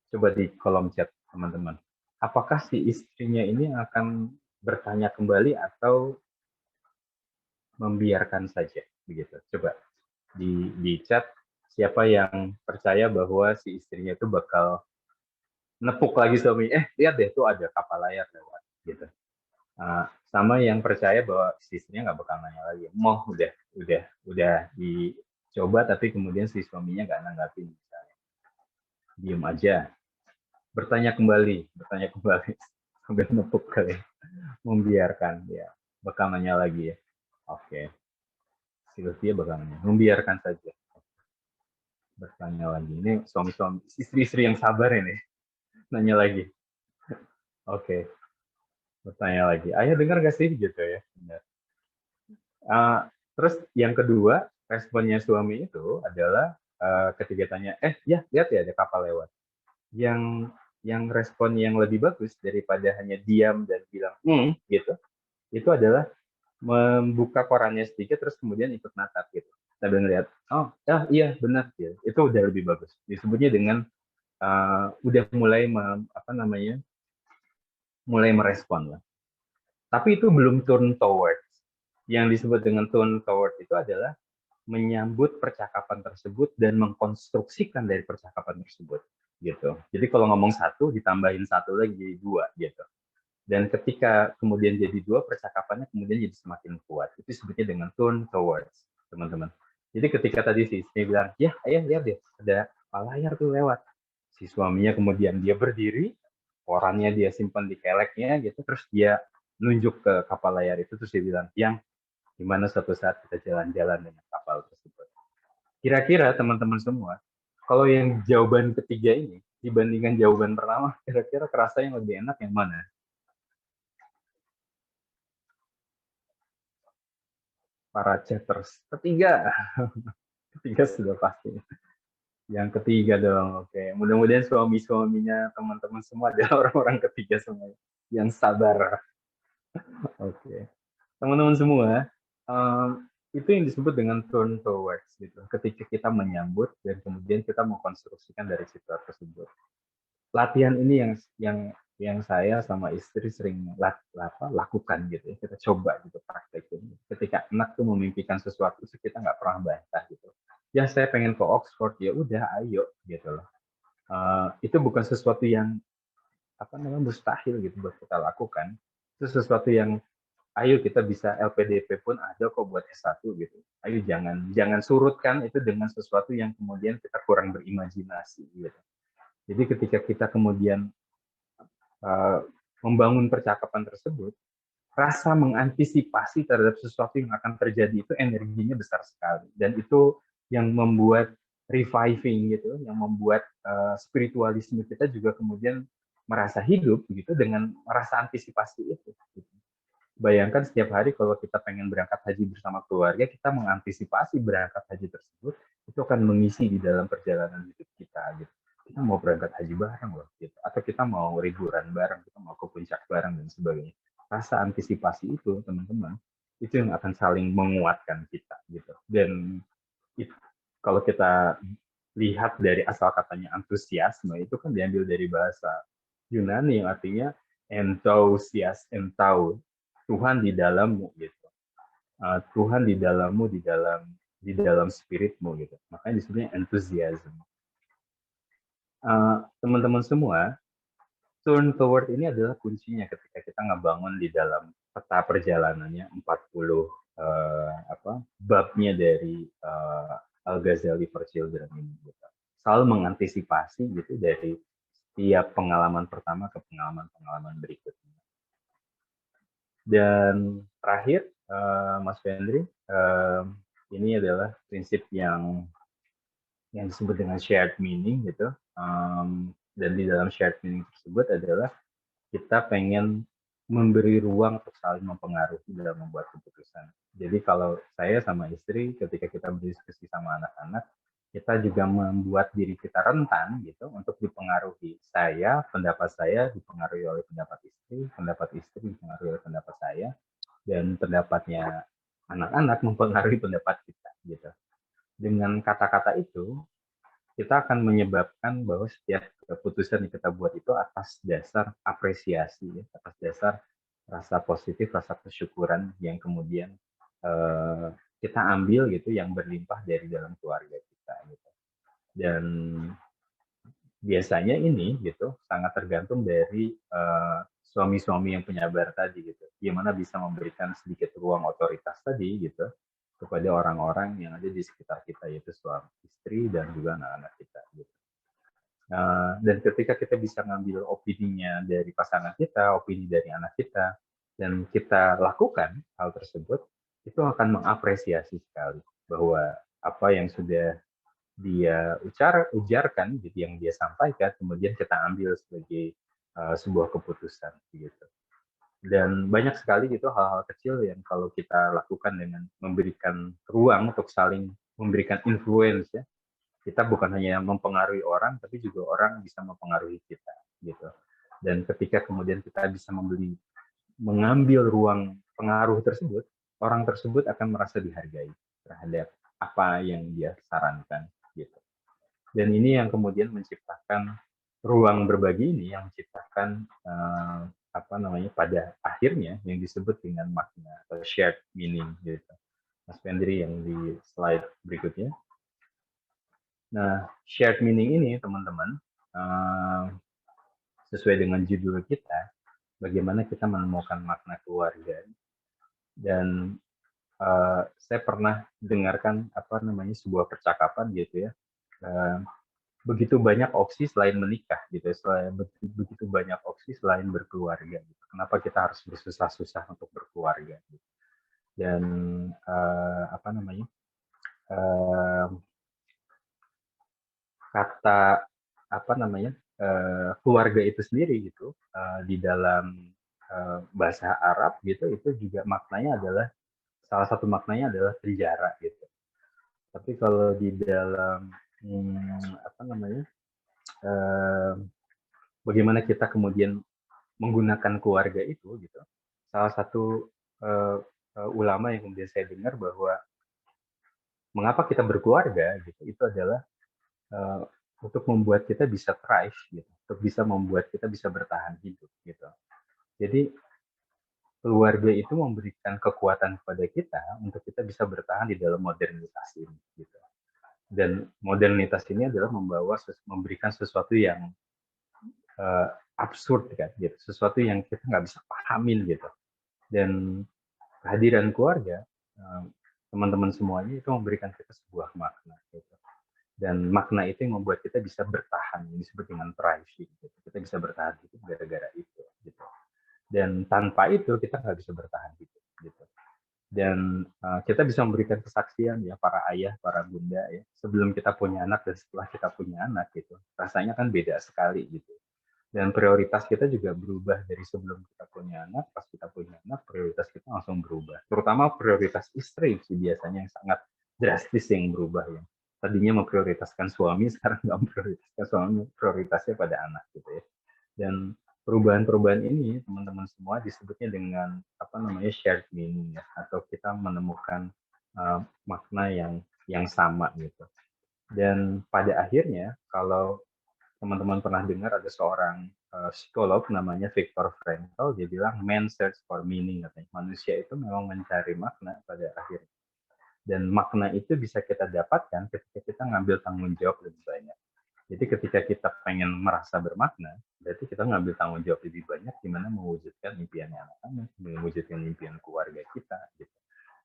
coba di kolom chat teman-teman, apakah si istrinya ini akan bertanya kembali atau membiarkan saja begitu? Coba di chat siapa yang percaya bahwa si istrinya itu bakal nepuk lagi suami, lihat deh tuh ada kapal layar lewat gitu. Sama yang percaya bahwa si istrinya nggak bakal nanya lagi, udah dicoba tapi kemudian si suaminya nggak nanggapin misalnya, diem aja, bertanya kembali sambil nepuk kali, membiarkan ya, bakal nanya lagi ya, oke. Sylvia bakal nanya, membiarkan saja, bertanya lagi, ini suami-suami, istri-istri yang sabar ini, nanya lagi, oke. Bertanya lagi, ayah dengar gak sih gitu ya. Terus yang kedua, responnya suami itu adalah ketika tanya, ya lihat ya ada kapal lewat. Yang respon yang lebih bagus daripada hanya diam dan bilang gitu, itu itu adalah membuka korannya sedikit terus kemudian ikut natap gitu. Sambil ngeliat, oh ya iya benar gitu. Itu udah lebih bagus. Disebutnya dengan udah mulai mulai merespon lah. Tapi itu belum turn towards. Yang disebut dengan turn towards itu adalah menyambut percakapan tersebut dan mengkonstruksikan dari percakapan tersebut gitu. Jadi kalau ngomong satu ditambahin satu lagi jadi dua gitu. Dan ketika kemudian jadi dua, percakapannya kemudian jadi semakin kuat. Itu sebutnya dengan turn towards, teman-teman. Jadi ketika tadi si istri bilang, ya ayah lihat deh, ada layar tuh lewat. Si suaminya kemudian dia berdiri, korannya dia simpan di keleknya gitu, terus dia nunjuk ke kapal layar itu, terus dia bilang, yang gimana suatu saat kita jalan-jalan dengan kapal tersebut. Kira-kira teman-teman semua, kalau yang jawaban ketiga ini dibandingkan jawaban pertama, kira-kira kerasa yang lebih enak yang mana? Para chaters. Ketiga sudah pasti. Yang ketiga dong, oke. Mudah-mudahan suami-suaminya teman-teman semua adalah orang-orang ketiga semua yang sabar. Oke. Teman-teman semua, itu yang disebut dengan turn towards gitu. Ketika kita menyambut dan kemudian kita mengkonstruksikan dari situasi tersebut. Latihan ini yang saya sama istri sering lakukan gitu ya, kita coba gitu praktekin. Ketika anak tuh memimpikan sesuatu kita nggak pernah bantah gitu, ya saya pengen ke Oxford, ya udah ayo gitu loh. Itu bukan sesuatu yang mustahil gitu buat kita lakukan, itu sesuatu yang ayo kita bisa LPDP pun ada kok buat S1 gitu. Ayo jangan surutkan itu dengan sesuatu yang kemudian kita kurang berimajinasi gitu. Jadi ketika kita kemudian membangun percakapan tersebut, rasa mengantisipasi terhadap sesuatu yang akan terjadi itu energinya besar sekali. Dan itu yang membuat reviving gitu, yang membuat spiritualisme kita juga kemudian merasa hidup gitu dengan merasa antisipasi itu. Gitu. Bayangkan setiap hari kalau kita pengen berangkat haji bersama keluarga, kita mengantisipasi berangkat haji tersebut, itu akan mengisi di dalam perjalanan hidup kita gitu. Kita mau berangkat haji bareng loh gitu, atau kita mau liburan bareng, kita mau ke puncak bareng dan sebagainya. Rasa antisipasi itu teman-teman, itu yang akan saling menguatkan kita gitu. Dan itu, kalau kita lihat dari asal katanya antusiasme, itu kan diambil dari bahasa Yunani yang artinya enthusias, Tuhan di dalammu gitu. Tuhan di dalammu, di dalam spiritmu gitu. Makanya disebutnya enthusiasm. Teman-teman semua, turn toward ini adalah kuncinya ketika kita ngebangun di dalam peta perjalanannya 40 babnya dari Al-Ghazali for Children ini gitu. Selalu mengantisipasi gitu dari setiap pengalaman pertama ke pengalaman berikutnya. Dan terakhir, Mas Fendri, ini adalah prinsip yang disebut dengan shared meaning gitu. Dan di dalam shared meaning tersebut adalah kita pengen memberi ruang untuk saling mempengaruhi dalam membuat keputusan. Jadi kalau saya sama istri ketika kita berdiskusi sama anak-anak, kita juga membuat diri kita rentan gitu untuk dipengaruhi. Pendapat saya dipengaruhi oleh pendapat istri dipengaruhi oleh pendapat saya, dan pendapatnya anak-anak mempengaruhi pendapat kita gitu. Dengan kata-kata itu, kita akan menyebabkan bahwa setiap keputusan yang kita buat itu atas dasar apresiasi, atas dasar rasa positif, rasa kesyukuran yang kemudian kita ambil gitu, yang berlimpah dari dalam keluarga kita gitu. Dan biasanya ini gitu sangat tergantung dari suami-suami yang penyabar tadi gitu, gimana bisa memberikan sedikit ruang otoritas tadi gitu kepada orang-orang yang ada di sekitar kita, yaitu suami, istri, dan juga anak-anak kita gitu. Dan ketika kita bisa ngambil opininya dari pasangan kita, opini dari anak kita, dan kita lakukan hal tersebut, itu akan mengapresiasi sekali bahwa apa yang sudah dia ujarkan, gitu, yang dia sampaikan, kemudian kita ambil sebagai sebuah keputusan gitu. Dan banyak sekali gitu hal-hal kecil yang kalau kita lakukan dengan memberikan ruang untuk saling memberikan influence ya, kita bukan hanya mempengaruhi orang, tapi juga orang bisa mempengaruhi kita gitu. Dan ketika kemudian kita bisa mengambil ruang pengaruh tersebut, orang tersebut akan merasa dihargai terhadap apa yang dia sarankan gitu. Dan ini yang kemudian menciptakan ruang berbagi ini, yang menciptakan pada akhirnya yang disebut dengan makna atau shared meaning gitu. Mas Pendri yang di slide berikutnya. Nah, shared meaning ini teman-teman sesuai dengan judul kita, bagaimana kita menemukan makna keluarga. Dan saya pernah dengarkan sebuah percakapan gitu ya, begitu banyak opsi selain menikah gitu, begitu banyak opsi selain berkeluarga gitu. Kenapa kita harus bersusah-susah untuk berkeluarga gitu. Dan kata keluarga itu sendiri gitu, di dalam bahasa Arab gitu, itu juga maknanya adalah, salah satu maknanya adalah penjara gitu. Tapi kalau di dalam bagaimana kita kemudian menggunakan keluarga itu gitu, salah satu ulama yang kemudian saya dengar bahwa mengapa kita berkeluarga gitu, itu adalah untuk membuat kita bisa thrive gitu, untuk bisa membuat kita bisa bertahan hidup gitu. Jadi keluarga itu memberikan kekuatan kepada kita untuk kita bisa bertahan di dalam modernitas ini gitu. Dan modernitas ini adalah memberikan sesuatu yang absurd kan gitu, sesuatu yang kita nggak bisa pahamin gitu. Dan kehadiran keluarga, teman-teman semuanya, itu memberikan kita sebuah makna gitu. Dan makna itu yang membuat kita bisa bertahan, ini disebut dengan thrive gitu. Kita bisa bertahan hidup gara-gara itu gitu. Dan tanpa itu kita nggak bisa bertahan hidup gitu. Dan kita bisa memberikan kesaksian ya, para ayah, para bunda ya, sebelum kita punya anak dan setelah kita punya anak gitu, rasanya kan beda sekali gitu. Dan prioritas kita juga berubah dari sebelum kita punya anak, pas kita punya anak prioritas kita langsung berubah. Terutama prioritas istri sih biasanya yang sangat drastis yang berubah ya. Tadinya memprioritaskan suami, sekarang nggak memprioritaskan suami, prioritasnya pada anak gitu ya. Dan perubahan-perubahan ini teman-teman semua disebutnya dengan shared meaning ya, atau kita menemukan makna yang sama gitu. Dan pada akhirnya kalau teman-teman pernah dengar ada seorang psikolog namanya Viktor Frankl, dia bilang man search for meaning, katanya manusia itu memang mencari makna pada akhirnya. Dan makna itu bisa kita dapatkan ketika kita ngambil tanggung jawab lebih banyak. Jadi ketika kita pengen merasa bermakna, berarti kita ngambil tanggung jawab lebih banyak gimana mewujudkan impian anak-anak, mewujudkan impian keluarga kita. Gitu.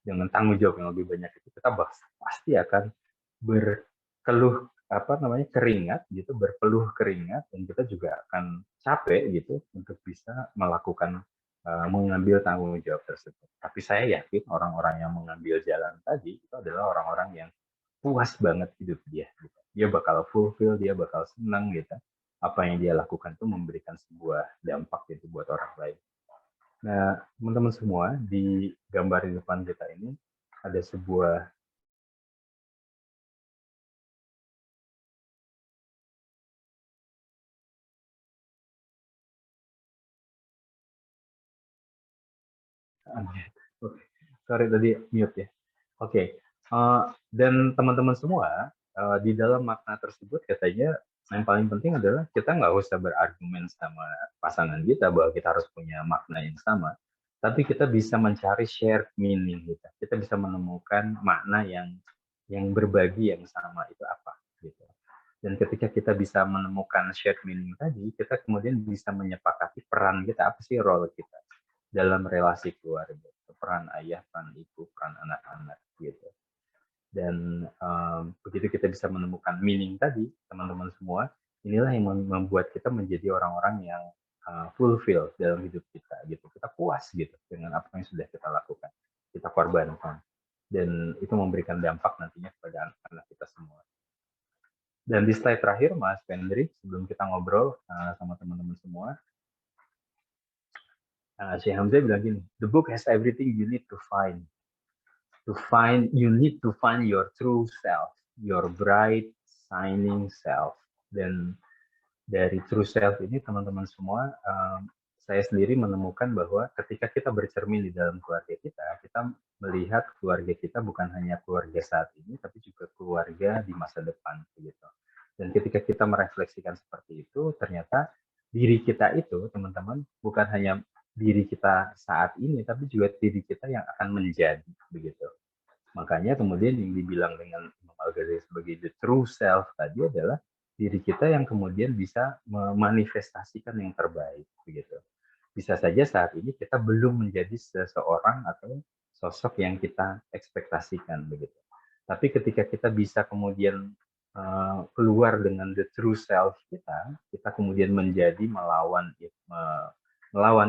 Dengan tanggung jawab yang lebih banyak itu kita pasti akan berkeluh keringat gitu, berpeluh keringat, dan kita juga akan capek gitu untuk bisa melakukan mengambil tanggung jawab tersebut. Tapi saya yakin orang-orang yang mengambil jalan tadi itu adalah orang-orang yang puas banget hidup dia gitu. Dia bakal fulfill, dia bakal senang gitu. Apa yang dia lakukan itu memberikan sebuah dampak gitu buat orang lain. Nah, teman-teman semua, di gambar di depan kita ini ada sebuah sorry tadi mute ya. Oke. Dan teman-teman semua, di dalam makna tersebut katanya yang paling penting adalah kita nggak usah berargumen sama pasangan kita bahwa kita harus punya makna yang sama, tapi kita bisa mencari shared meaning kita. Kita bisa menemukan makna yang berbagi yang sama itu apa gitu. Dan ketika kita bisa menemukan shared meaning tadi, kita kemudian bisa menyepakati peran kita, apa sih role kita dalam relasi keluarga, peran ayah, peran ibu, peran anak-anak gitu. Dan begitu kita bisa menemukan meaning tadi, teman-teman semua, inilah yang membuat kita menjadi orang-orang yang fulfill dalam hidup kita gitu. Kita puas gitu dengan apa yang sudah kita lakukan, kita korbankan, dan itu memberikan dampak nantinya kepada anak-anak kita semua. Dan di slide terakhir, Mas Pendri, sebelum kita ngobrol sama teman-teman semua, Syekh Hamzah bilang gini, the book has everything you need to find. You need to find your true self, your bright, shining self. Dan dari true self ini teman-teman semua, saya sendiri menemukan bahwa ketika kita bercermin di dalam keluarga kita melihat keluarga kita bukan hanya keluarga saat ini, tapi juga keluarga di masa depan, begitu. Dan ketika kita merefleksikan seperti itu, ternyata diri kita itu, teman-teman, bukan hanya diri kita saat ini, tapi juga diri kita yang akan menjadi, begitu. Makanya kemudian yang dibilang dengan Imam Al-Ghazali sebagai the true self tadi adalah diri kita yang kemudian bisa memanifestasikan yang terbaik, begitu. Bisa saja saat ini kita belum menjadi seseorang atau sosok yang kita ekspektasikan, begitu. Tapi ketika kita bisa kemudian keluar dengan the true self kita kemudian menjadi melawan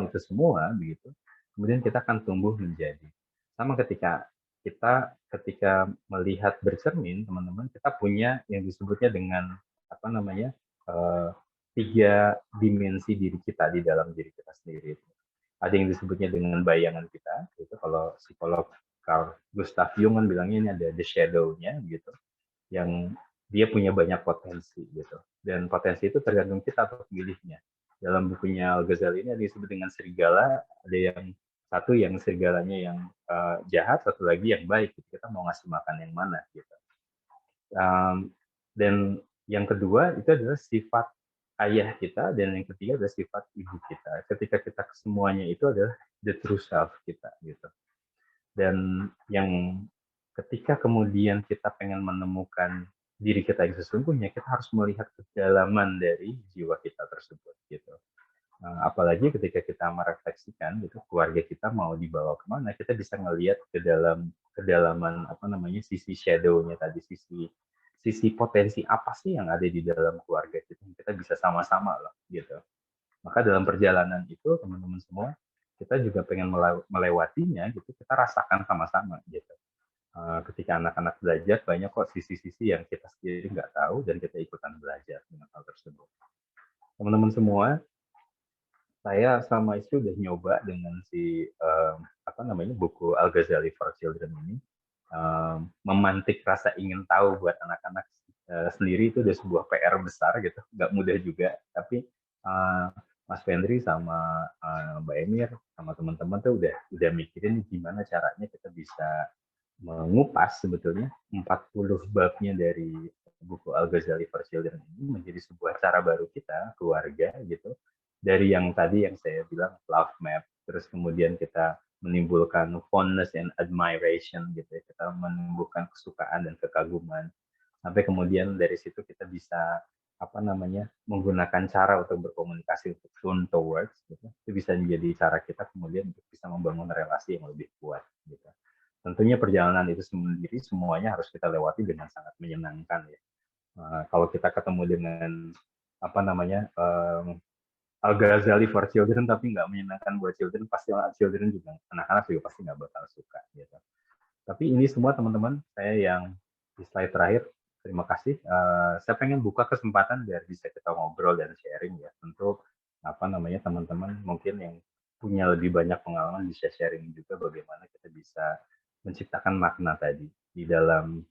itu semua, begitu. Kemudian kita akan tumbuh menjadi. Sama ketika melihat bercermin, teman-teman, kita punya yang disebutnya dengan apa namanya 3 dimensi diri kita di dalam diri kita sendiri. Ada yang disebutnya dengan bayangan kita, itu kalau psikolog Carl Gustav Jung kan bilangnya ini ada the shadow-nya gitu, yang dia punya banyak potensi gitu. Dan potensi itu tergantung kita untuk memilihnya. Dalam bukunya Al-Ghazali ini ada yang disebut dengan serigala, ada yang satu yang serigalanya yang jahat, satu lagi yang baik. Gitu. Kita mau ngasih makan yang mana gitu. Dan yang kedua itu adalah sifat ayah kita, dan yang ketiga adalah sifat ibu kita. Ketika kita semuanya itu adalah the true self kita gitu. Dan yang ketika kemudian kita pengen menemukan diri kita yang sesungguhnya, kita harus melihat kedalaman dari jiwa kita tersebut gitu. Apalagi ketika kita merefleksikan gitu, keluarga kita mau dibawa kemana, kita bisa ngelihat kedalaman apa namanya sisi shadow-nya tadi, sisi potensi apa sih yang ada di dalam keluarga kita bisa sama-sama loh gitu. Maka dalam perjalanan itu teman-teman semua, kita juga pengen melewatinya gitu, kita rasakan sama-sama gitu. Ketika anak-anak belajar, banyak kok sisi-sisi yang kita sendiri nggak tahu dan kita ikutan belajar dengan hal tersebut. Teman-teman semua, saya sama istri udah nyoba dengan buku Al-Ghazali for Children ini, memantik rasa ingin tahu buat anak-anak sendiri itu udah sebuah PR besar gitu, nggak mudah juga. Tapi Mas Fendri sama Mbak Emir sama teman-teman tuh udah mikirin gimana caranya kita bisa mengupas sebetulnya 40 babnya dari buku Al-Ghazali for Children ini menjadi sebuah cara baru kita keluarga gitu. Dari yang tadi yang saya bilang love map, terus kemudian kita menimbulkan fondness and admiration gitu ya, kita menumbuhkan kesukaan dan kekaguman, sampai kemudian dari situ kita bisa menggunakan cara untuk berkomunikasi untuk tune towards gitu. Itu bisa menjadi cara kita kemudian untuk bisa membangun relasi yang lebih kuat gitu. Tentunya perjalanan itu sendiri semuanya harus kita lewati dengan sangat menyenangkan ya. Kalau kita ketemu dengan Al-Ghazali for Children tapi nggak menyenangkan buat children, pasti children juga, anak-anak juga pasti nggak bakal suka gitu. Tapi ini semua teman-teman, saya yang di slide terakhir, terima kasih. Saya pengen buka kesempatan biar bisa kita ngobrol dan sharing ya. Tentu teman-teman mungkin yang punya lebih banyak pengalaman bisa sharing juga bagaimana kita bisa menciptakan makna tadi di dalam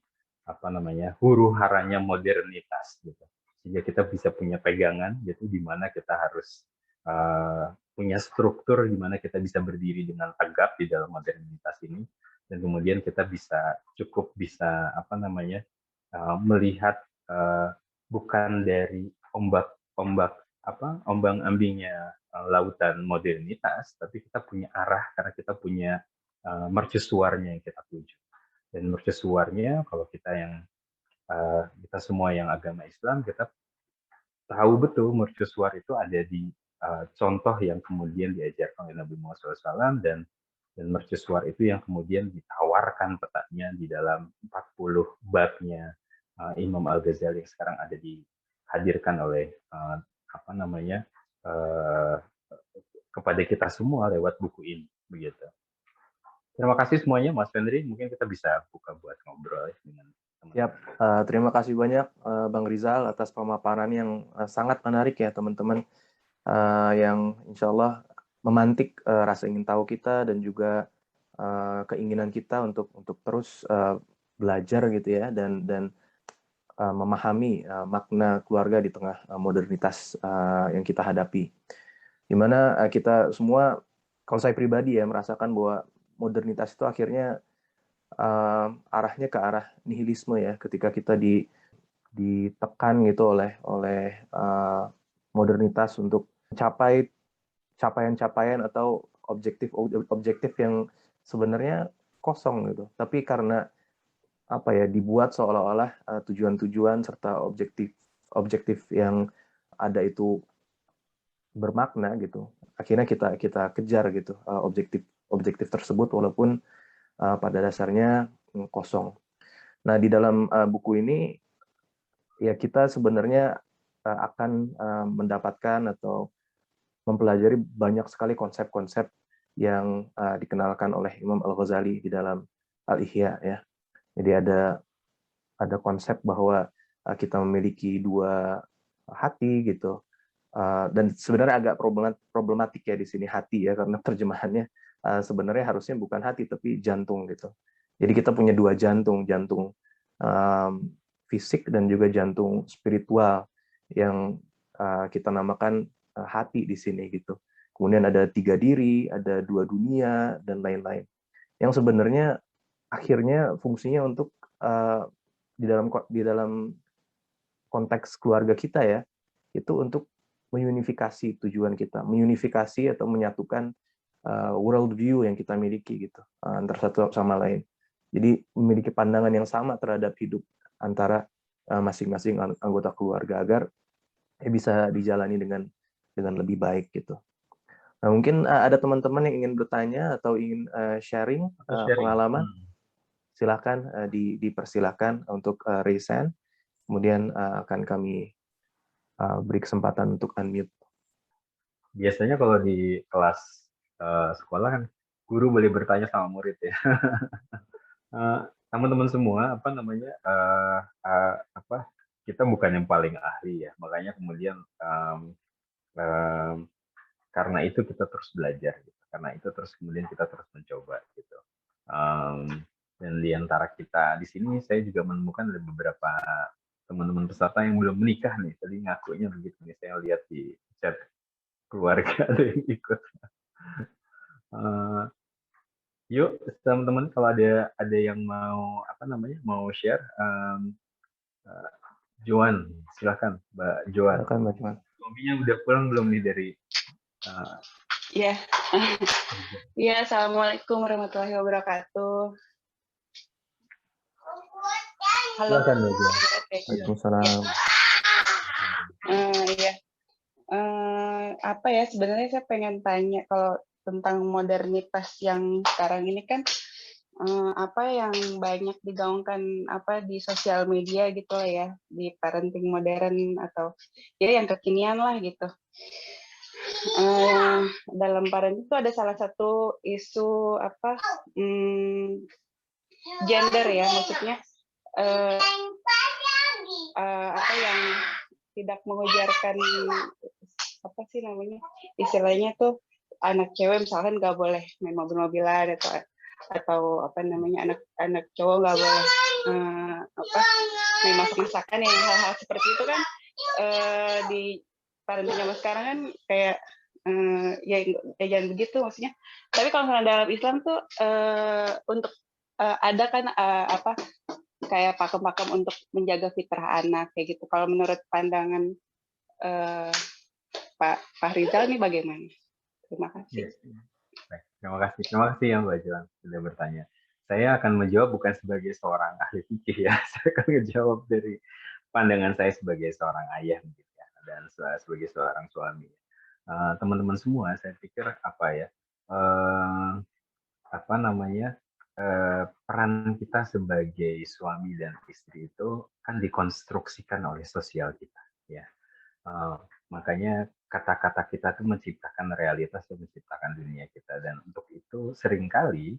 huru haranya modernitas gitu. Sehingga kita bisa punya pegangan gitu di mana kita harus punya struktur di mana kita bisa berdiri dengan tegap di dalam modernitas ini, dan kemudian kita bisa melihat bukan dari ombang-ambingnya lautan modernitas, tapi kita punya arah karena kita punya mercusuarnya yang kita tuju. Dan mercusuarnya kalau kita semua yang agama Islam, kita tahu betul mercusuar itu ada di contoh yang kemudian diajarkan oleh Nabi Muhammad SAW, dan mercusuar itu yang kemudian ditawarkan petanya di dalam 40 babnya Imam Al-Ghazali yang sekarang ada dihadirkan oleh kepada kita semua lewat buku ini begitu. Terima kasih semuanya, Mas Fendri. Mungkin kita bisa buka buat ngobrol dengan teman-teman. Yap, terima kasih banyak Bang Rizal atas pemaparan yang sangat menarik ya teman-teman, yang insya Allah memantik rasa ingin tahu kita dan juga keinginan kita untuk terus belajar gitu ya, dan memahami makna keluarga di tengah modernitas yang kita hadapi. Dimana kita semua, kalau saya pribadi ya merasakan bahwa modernitas itu akhirnya arahnya ke arah nihilisme ya, ketika kita ditekan gitu oleh modernitas untuk mencapai capaian-capaian atau objektif yang sebenarnya kosong gitu. Tapi karena apa ya, dibuat seolah-olah tujuan-tujuan serta objektif yang ada itu bermakna gitu. Akhirnya kita kejar gitu objektif tersebut, walaupun pada dasarnya kosong. Nah, di dalam buku ini ya kita sebenarnya akan mendapatkan atau mempelajari banyak sekali konsep-konsep yang dikenalkan oleh Imam Al-Ghazali di dalam Al-Ihya ya. Jadi ada konsep bahwa kita memiliki dua hati gitu. Dan sebenarnya agak problematik ya di sini hati ya, karena terjemahannya sebenarnya harusnya bukan hati tapi jantung gitu. Jadi kita punya dua jantung fisik dan juga jantung spiritual yang kita namakan hati di sini gitu. Kemudian ada 3 diri, ada 2 dunia dan lain-lain. Yang sebenarnya akhirnya fungsinya untuk di dalam konteks keluarga kita ya, itu untuk meunifikasi tujuan kita, meunifikasi atau menyatukan world view yang kita miliki gitu antara satu sama lain. Jadi memiliki pandangan yang sama terhadap hidup antara masing-masing anggota keluarga agar bisa dijalani dengan lebih baik gitu. Nah, mungkin ada teman-teman yang ingin bertanya atau ingin sharing pengalaman, silakan dipersilakan untuk raise hand. Kemudian akan kami beri kesempatan untuk unmute. Biasanya kalau di kelas sekolah kan guru boleh bertanya sama murid ya. Teman-teman semua kita bukan yang paling ahli ya, makanya kemudian karena itu kita terus belajar gitu. Karena itu terus kemudian kita terus mencoba gitu. Dan di antara kita di sini saya juga menemukan ada beberapa teman-teman peserta yang belum menikah nih. Tadi ngakunya begitu nih, saya lihat di chat keluarga ada yang ikut. Yuk teman-teman, kalau ada yang mau share, Joan, silakan Mbak Joan. Silakan Mbak Joan. Suaminya udah pulang belum nih dari? Iya. Iya, assalamualaikum warahmatullahi wabarakatuh. Halo. Silakan Mbak Joan. Waalaikumsalam. Iya. Apa ya, sebenarnya saya pengen tanya kalau tentang modernitas yang sekarang ini kan apa yang banyak digaungkan di sosial media gitu lah ya, di parenting modern atau ya yang kekinian lah gitu. Dalam parenting itu ada salah satu isu gender ya, maksudnya apa yang tidak mengujarkan apa sih namanya, istilahnya tuh anak cewek misalkan nggak boleh main mobil-mobilan atau apa namanya, anak cowok nggak boleh main masak-masakan, yang hal-hal seperti itu kan di parenting zaman sekarang kan kayak ya jangan begitu maksudnya. Tapi kalau dalam Islam tuh untuk ada kan kayak pakem-pakem untuk menjaga fitrah anak kayak gitu. Kalau menurut pandangan Pak Fahrizal ini bagaimana? Terima kasih. Baik, terima kasih ya Mbak Joan sudah bertanya. Saya akan menjawab bukan sebagai seorang ahli fikih ya, saya akan menjawab dari pandangan saya sebagai seorang ayah gitu ya, dan sebagai seorang suami. Teman-teman semua, saya pikir peran kita sebagai suami dan istri itu kan dikonstruksikan oleh sosial kita ya. Makanya kata-kata kita tuh menciptakan realitas dan menciptakan dunia kita, dan untuk itu seringkali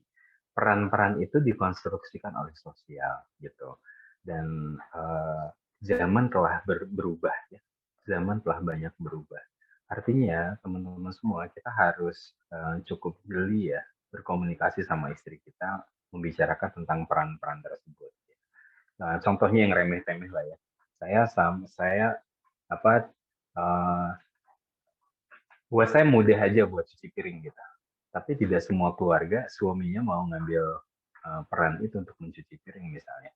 peran-peran itu dikonstruksikan oleh sosial gitu. Dan zaman telah berubah ya, zaman telah banyak berubah. Artinya teman-teman semua, kita harus cukup jeli ya berkomunikasi sama istri kita, membicarakan tentang peran-peran tersebut. Nah, contohnya yang remeh-temeh lah ya. Saya buat saya mudah aja buat cuci piring gitu. Tapi tidak semua keluarga suaminya mau ngambil peran itu untuk mencuci piring misalnya.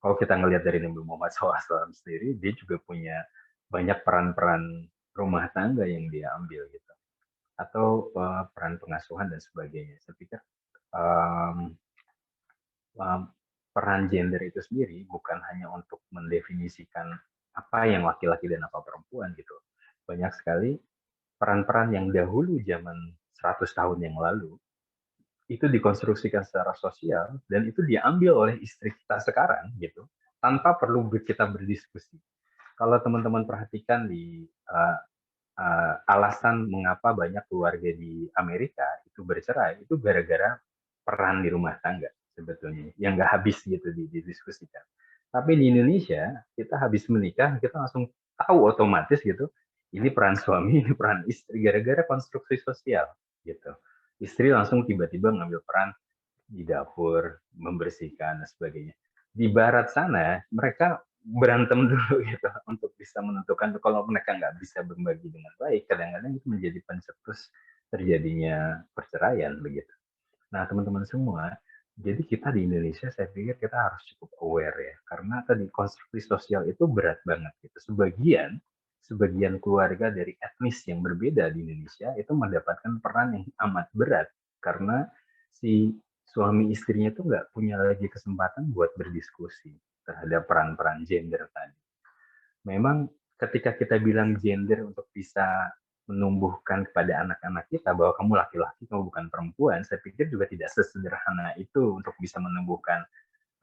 Kalau kita ngelihat dari Nabi Muhammad SAW sendiri, dia juga punya banyak peran-peran rumah tangga yang dia ambil gitu, atau peran pengasuhan dan sebagainya. Saya pikir peran gender itu sendiri bukan hanya untuk mendefinisikan apa yang laki-laki dan apa perempuan gitu. Banyak sekali peran-peran yang dahulu zaman 100 tahun yang lalu itu dikonstruksikan secara sosial dan itu diambil oleh istri kita sekarang gitu tanpa perlu kita berdiskusi. Kalau teman-teman perhatikan di alasan mengapa banyak keluarga di Amerika itu bercerai itu gara-gara peran di rumah tangga sebetulnya yang nggak habis gitu didiskusikan. Tapi di Indonesia kita habis menikah kita langsung tahu otomatis gitu ini peran suami ini peran istri gara-gara konstruksi sosial gitu. Istri langsung tiba-tiba ngambil peran di dapur, membersihkan, dan sebagainya. Di barat sana, mereka berantem dulu gitu untuk bisa menentukan kalau mereka nggak bisa berbagi dengan baik, kadang-kadang itu menjadi pencetus terjadinya perceraian begitu. Nah, teman-teman semua, jadi kita di Indonesia saya pikir kita harus cukup aware ya, karena tadi konstruksi sosial itu berat banget gitu. Sebagian keluarga dari etnis yang berbeda di Indonesia itu mendapatkan peran yang amat berat karena si suami istrinya itu nggak punya lagi kesempatan buat berdiskusi terhadap peran-peran gender tadi. Memang ketika kita bilang gender untuk bisa menumbuhkan kepada anak-anak kita bahwa kamu laki-laki, kamu bukan perempuan, saya pikir juga tidak sesederhana itu untuk bisa menumbuhkan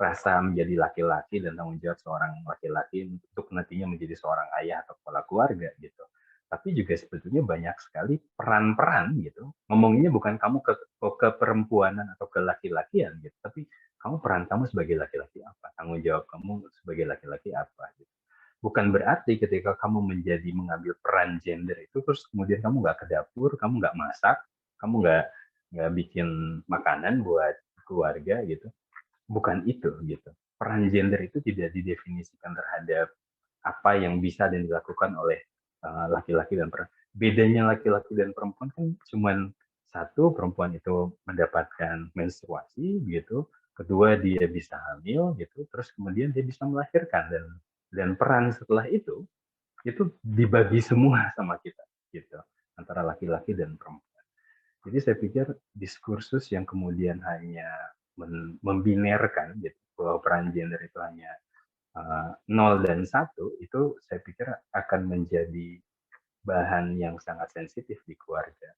rasa menjadi laki-laki dan tanggung jawab seorang laki-laki untuk nantinya menjadi seorang ayah atau kepala keluarga gitu. Tapi juga sebetulnya banyak sekali peran-peran gitu. Ngomonginnya bukan kamu ke perempuanan atau ke laki-lakian gitu, tapi peran kamu sebagai laki-laki apa, tanggung jawab kamu sebagai laki-laki apa gitu. Bukan berarti ketika kamu mengambil peran gender itu terus kemudian kamu nggak ke dapur, kamu nggak masak, kamu nggak bikin makanan buat keluarga gitu. Bukan itu gitu. Peran gender itu tidak didefinisikan terhadap apa yang bisa dan dilakukan oleh laki-laki dan perempuan. Bedanya laki-laki dan perempuan kan cuma satu, perempuan itu mendapatkan menstruasi gitu, kedua dia bisa hamil gitu, terus kemudian dia bisa melahirkan dan peran setelah itu dibagi semua sama kita gitu antara laki-laki dan perempuan. Jadi saya pikir diskursus yang kemudian hanya membinerkan gitu bahwa peran gender itu hanya 0 dan 1 itu saya pikir akan menjadi bahan yang sangat sensitif di keluarga.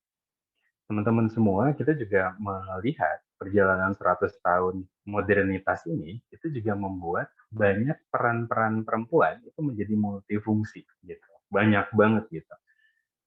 Teman-teman semua, kita juga melihat perjalanan 100 tahun modernitas ini, itu juga membuat banyak peran-peran perempuan itu menjadi multifungsi gitu. Banyak banget gitu.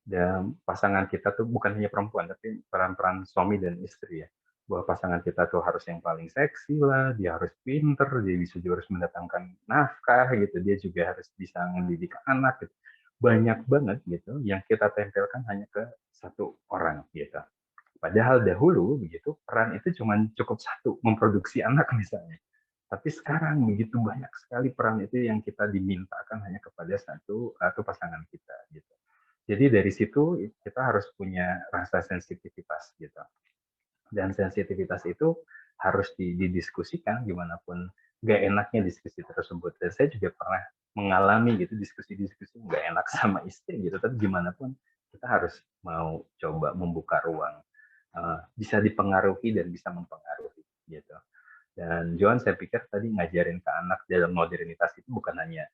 Dan pasangan kita tuh bukan hanya perempuan, tapi peran-peran suami dan istri ya. Bahwa pasangan kita tuh harus yang paling seksi lah, dia harus pinter, dia bisa juga harus mendatangkan nafkah gitu, dia juga harus bisa mendidik anak gitu. Banyak banget gitu yang kita tempelkan hanya ke satu orang gitu. Padahal dahulu begitu peran itu cuma cukup satu, memproduksi anak misalnya. Tapi sekarang begitu banyak sekali peran itu yang kita dimintakan hanya kepada satu atau pasangan kita gitu. Jadi dari situ kita harus punya rasa sensitivitas gitu. Dan sensitivitas itu harus didiskusikan gimana pun gak enaknya diskusi tersebut. Dan saya juga pernah mengalami gitu diskusi-diskusi gak enak sama istri gitu. Tapi gimana pun kita harus mau coba membuka ruang. Bisa dipengaruhi dan bisa mempengaruhi gitu. Dan Johan saya pikir tadi ngajarin ke anak dalam modernitas itu bukan hanya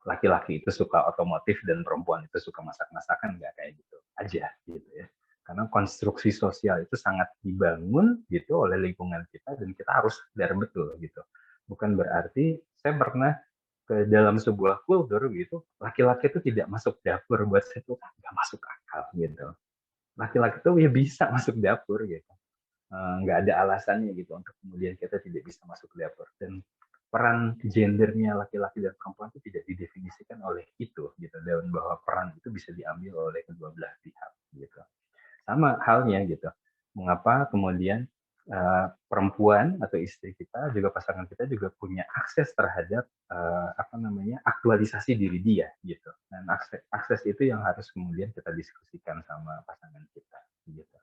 laki-laki itu suka otomotif dan perempuan itu suka masak-masakan, nggak kayak gitu aja gitu ya. Karena konstruksi sosial itu sangat dibangun gitu oleh lingkungan kita dan kita harus sadar betul gitu. Bukan berarti saya pernah ke dalam sebuah kultur gitu, laki-laki itu tidak masuk dapur buat saya itu nggak masuk akal gitu. Laki-laki itu ya bisa masuk dapur gitu. Nggak ada alasannya gitu untuk kemudian kita tidak bisa masuk dapur dan peran gendernya laki-laki dan perempuan itu tidak didefinisikan oleh itu gitu dan bahwa peran itu bisa diambil oleh kedua belah pihak gitu. Sama halnya gitu. Mengapa kemudian perempuan atau istri kita juga pasangan kita juga punya akses terhadap aktualisasi diri dia gitu. Dan akses itu yang harus kemudian kita diskusikan sama pasangan kita gitu.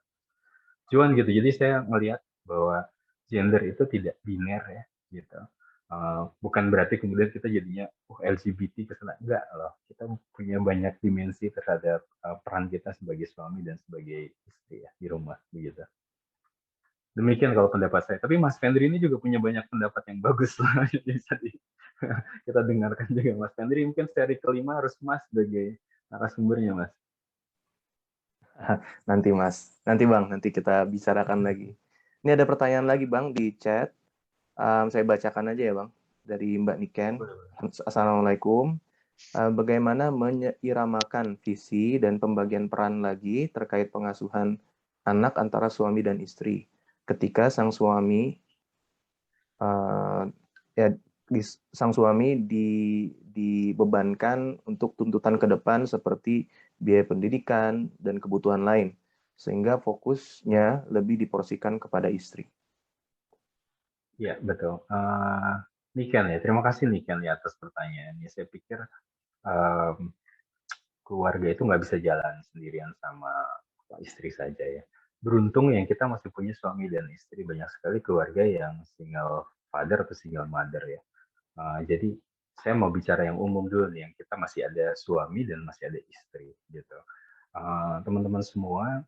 Cuman gitu. Jadi saya melihat bahwa gender itu tidak biner ya gitu. Bukan berarti kemudian kita jadinya LGBT kesana, enggak loh. Kita punya banyak dimensi terhadap peran kita sebagai suami dan sebagai istri ya di rumah begitu. Demikian kalau pendapat saya. Tapi Mas Fendri ini juga punya banyak pendapat yang bagus lah. Bisa kita dengarkan juga Mas Fendri. Mungkin seri kelima harus Mas sebagai narasumbernya Mas. Nanti Mas, nanti Bang, nanti kita bicarakan lagi. Ini ada pertanyaan lagi Bang di chat. Saya bacakan aja ya Bang, dari Mbak Niken. Assalamualaikum. Bagaimana menyeiramakan visi dan pembagian peran lagi terkait pengasuhan anak antara suami dan istri ketika sang suami dibebankan untuk tuntutan ke depan seperti biaya pendidikan dan kebutuhan lain, sehingga fokusnya lebih diporsikan kepada istri. Ya, betul. Niken ya, terima kasih Niken ya atas pertanyaannya. Saya pikir keluarga itu nggak bisa jalan sendirian sama istri saja ya. Beruntung yang kita masih punya suami dan istri, banyak sekali keluarga yang single father atau single mother ya. Jadi saya mau bicara yang umum dulu nih, yang kita masih ada suami dan masih ada istri gitu. Teman-teman semua,